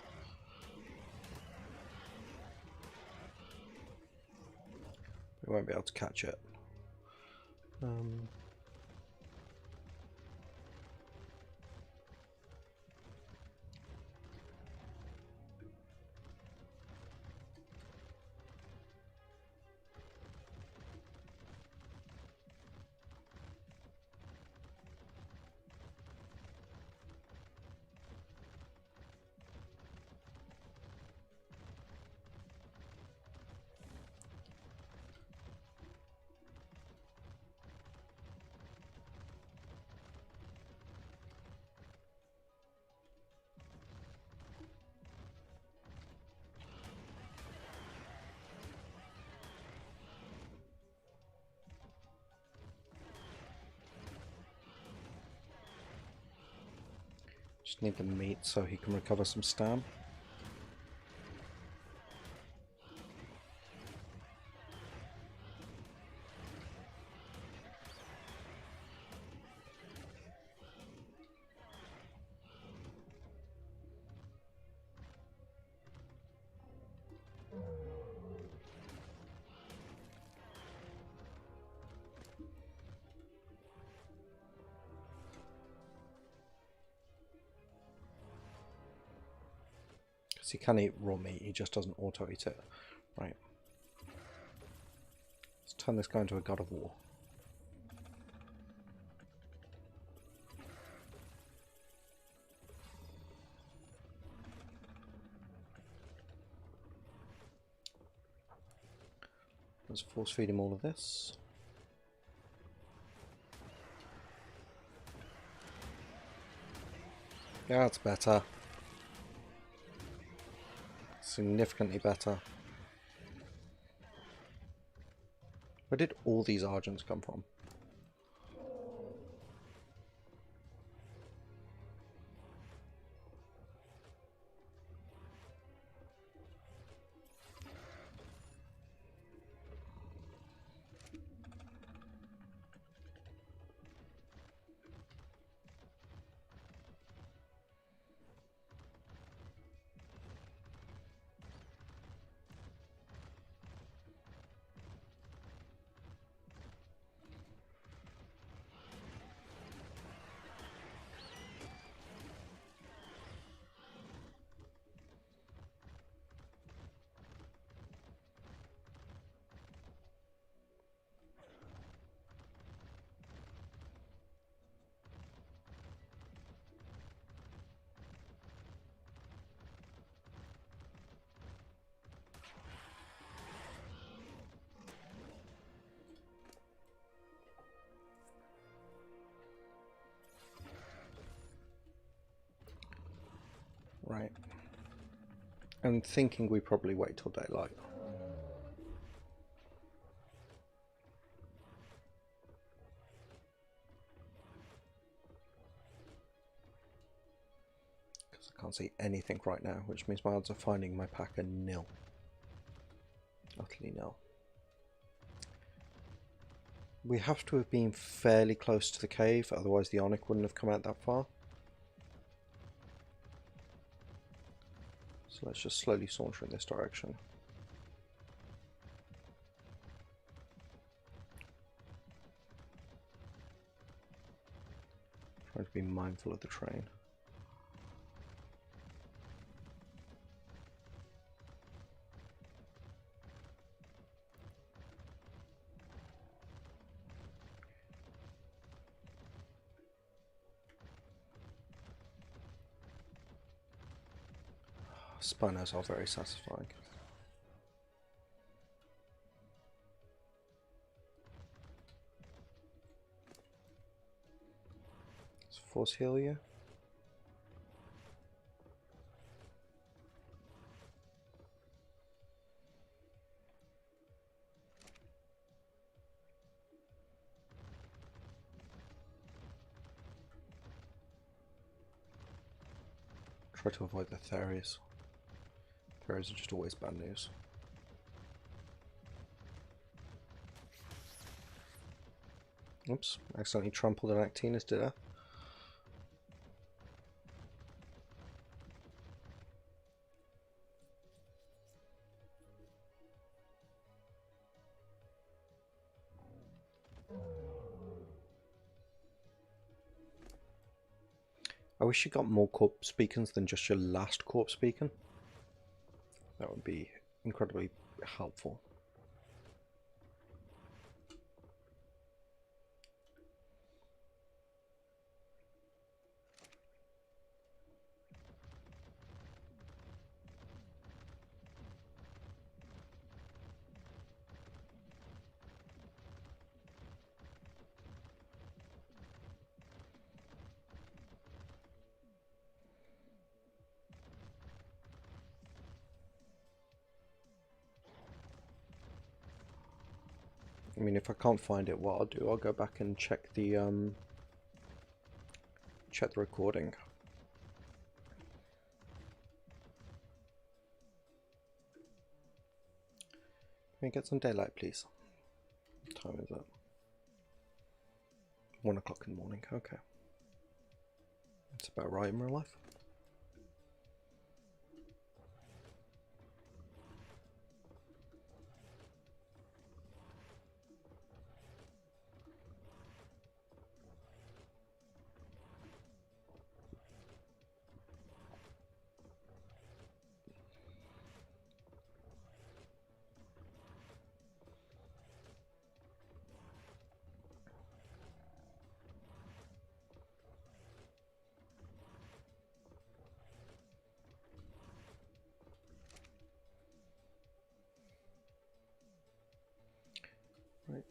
We won't be able to catch it. Just need the meat so he can recover some stam. He can eat raw meat, he just doesn't auto-eat it. Right. Let's turn this guy into a god of war. Let's force feed him all of this. Yeah, that's better. Significantly better. Where did all these Argents come from? Right. I'm thinking we probably wait till daylight. Because I can't see anything right now, which means my odds of finding my pack are nil. Utterly nil. We have to have been fairly close to the cave, otherwise the Onyx wouldn't have come out that far. So let's just slowly saunter in this direction. Trying to be mindful of the train. Spinos are very satisfying. Let's force heal you. Try to avoid the Theres. Theres are just always bad news. Oops, accidentally trampled an Actinus, did I? I wish you got more corpse beacons than just your last corpse beacon. That would be incredibly helpful. I mean, if I can't find it, what I'll do, I'll go back and check the recording. Can we get some daylight, please? What time is it? 1 o'clock in the morning. Okay, that's about right in real life. Right,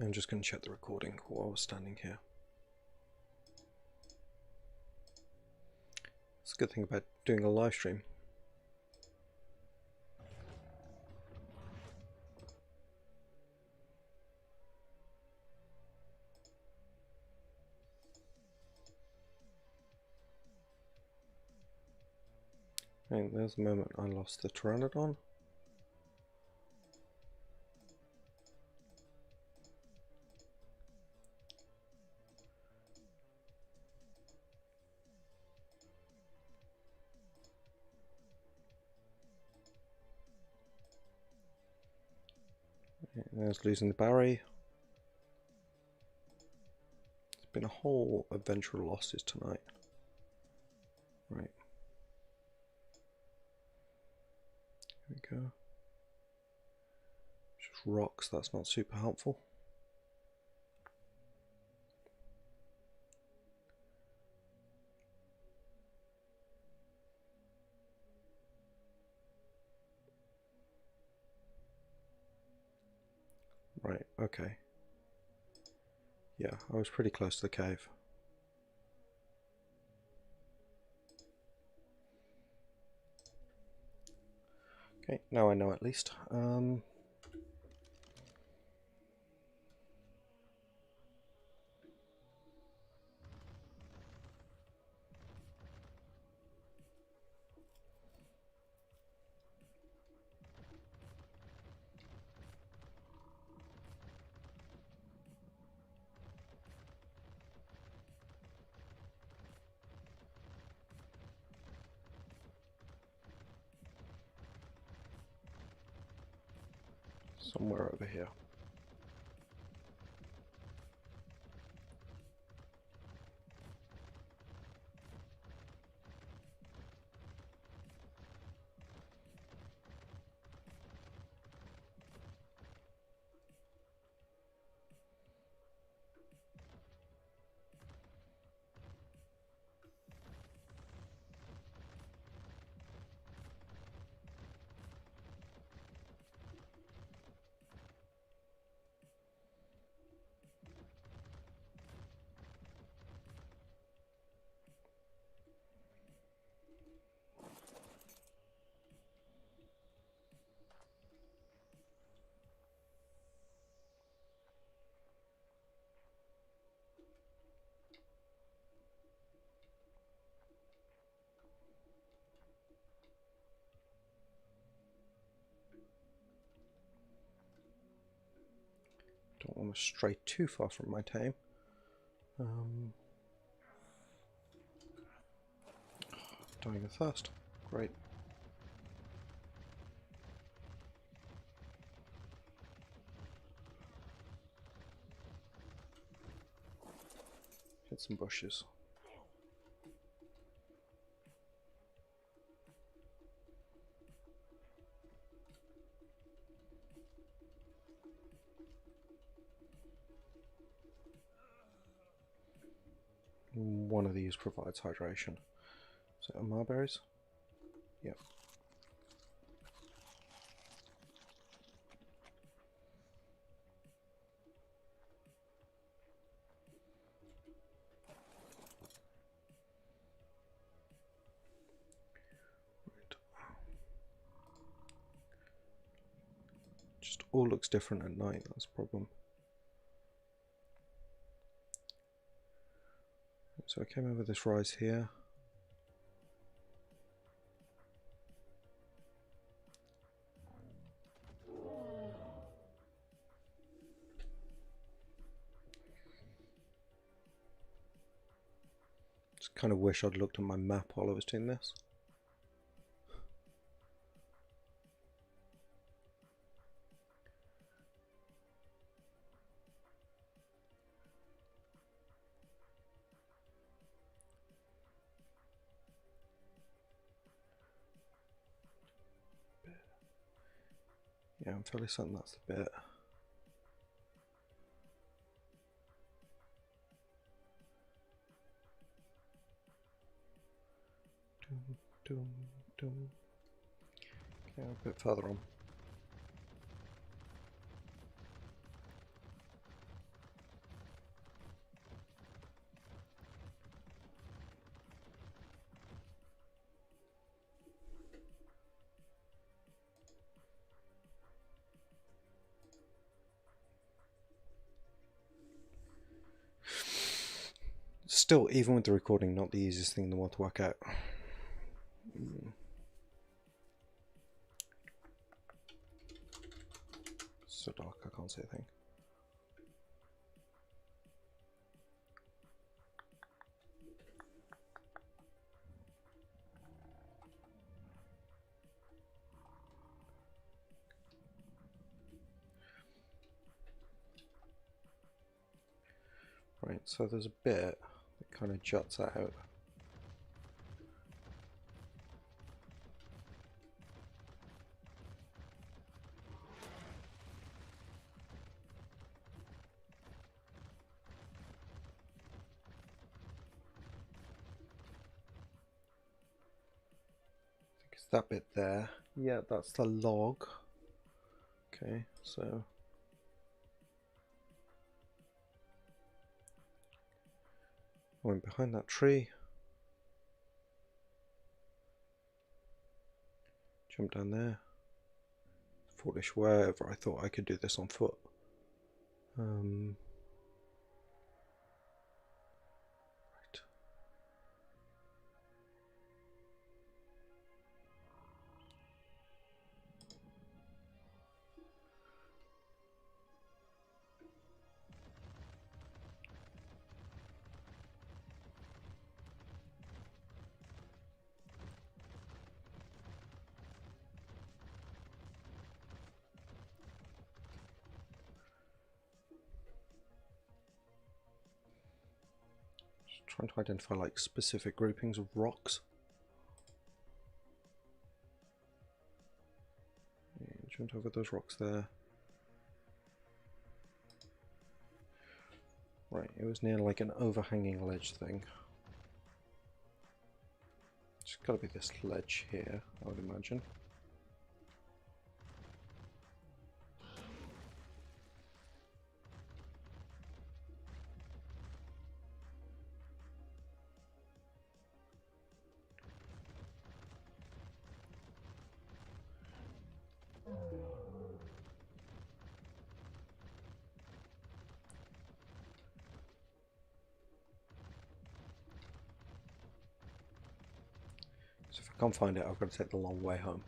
I'm just going to check the recording while we're standing here. It's a good thing about doing a live stream. Okay, there's the moment I lost the Pteranodon. Okay, there's losing the Barry. There's been a whole adventure of losses tonight. Right. Here we go. Just rocks, that's not super helpful. Right, okay. Yeah, I was pretty close to the cave. Okay, now I know at least. Somewhere over here. Don't want to stray too far from my tame. Dying of thirst. Great. Hit some bushes. One of these provides hydration. Is it marberries? Yep. Right. Just all looks different at night, that's the problem. So I came over this rise here. Just kind of wish I'd looked at my map while I was doing this. Yeah, I'm fairly certain that's the bit. Dum, dum. Okay, a bit further on. Still, even with the recording, not the easiest thing in the world to work out. so dark I can't see a thing. Right, so there's a bit that kind of juts out. That bit there, yeah, that's the log. Okay, so I went behind that tree, jumped down there. Foolish, wherever I thought I could do this on foot. Right. Trying to identify like specific groupings of rocks. Yeah, jumped over those rocks there. Right, it was near like an overhanging ledge thing. It's got to be this ledge here, I would imagine. So if I can't find it, I've got to take the long way home.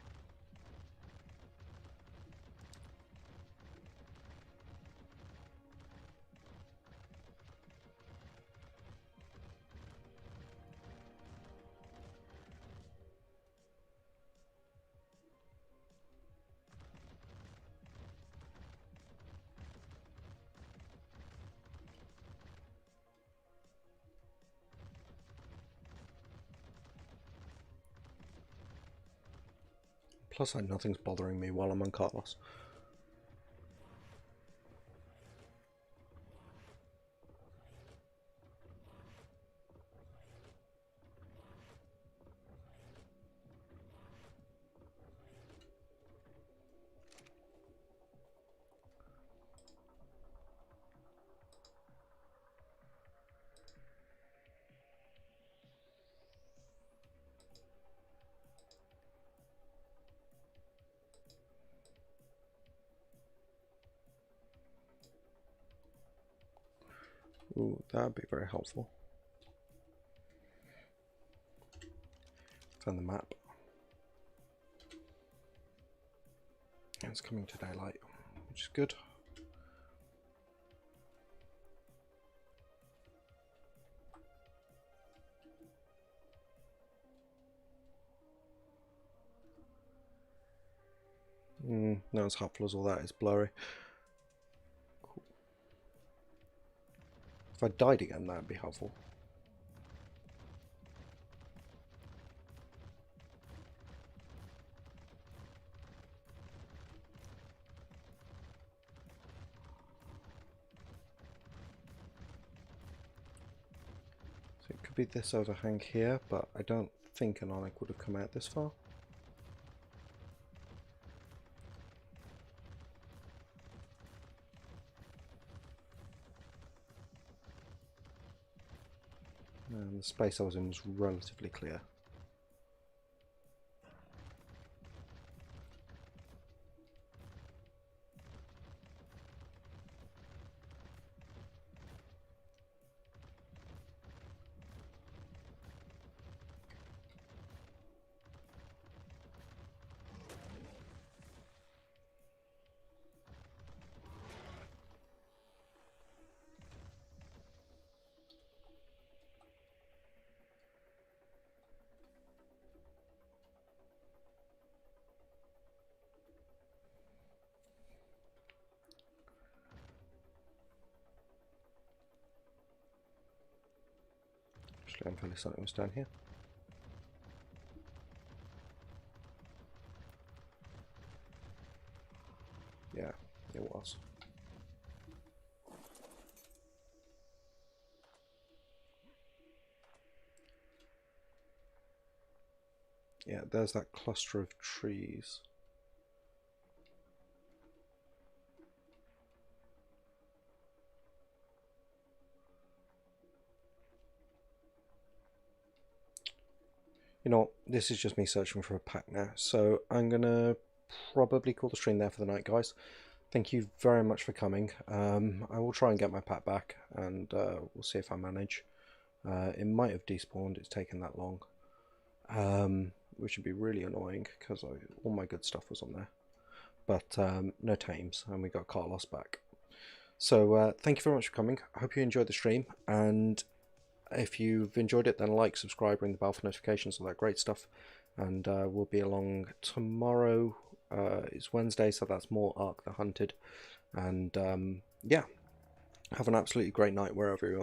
Plus, nothing's bothering me while I'm on Carlos. Ooh, that would be very helpful. Found the map. And it's coming to daylight, which is good. Not as helpful as all that, it's blurry. Cool. If I died again, that'd be helpful. So it could be this overhang here, but I don't think an onyx would have come out this far. And the space I was in was relatively clear. Actually, I'm fairly certain it was down here. Yeah, it was. Yeah, there's that cluster of trees. You know, this is just me searching for a pack now, so I'm gonna probably call the stream there for the night, guys. Thank you very much for coming. I will try and get my pack back, and we'll see if I manage. It might have despawned, it's taken that long, which would be really annoying because all my good stuff was on there. But no tames, and we got Carlos back. So thank you very much for coming. I hope you enjoyed the stream, and if you've enjoyed it, then like, subscribe, ring the bell for notifications, all that great stuff. And we'll be along tomorrow. It's Wednesday, so that's more Ark The Hunted. And yeah, have an absolutely great night wherever you're.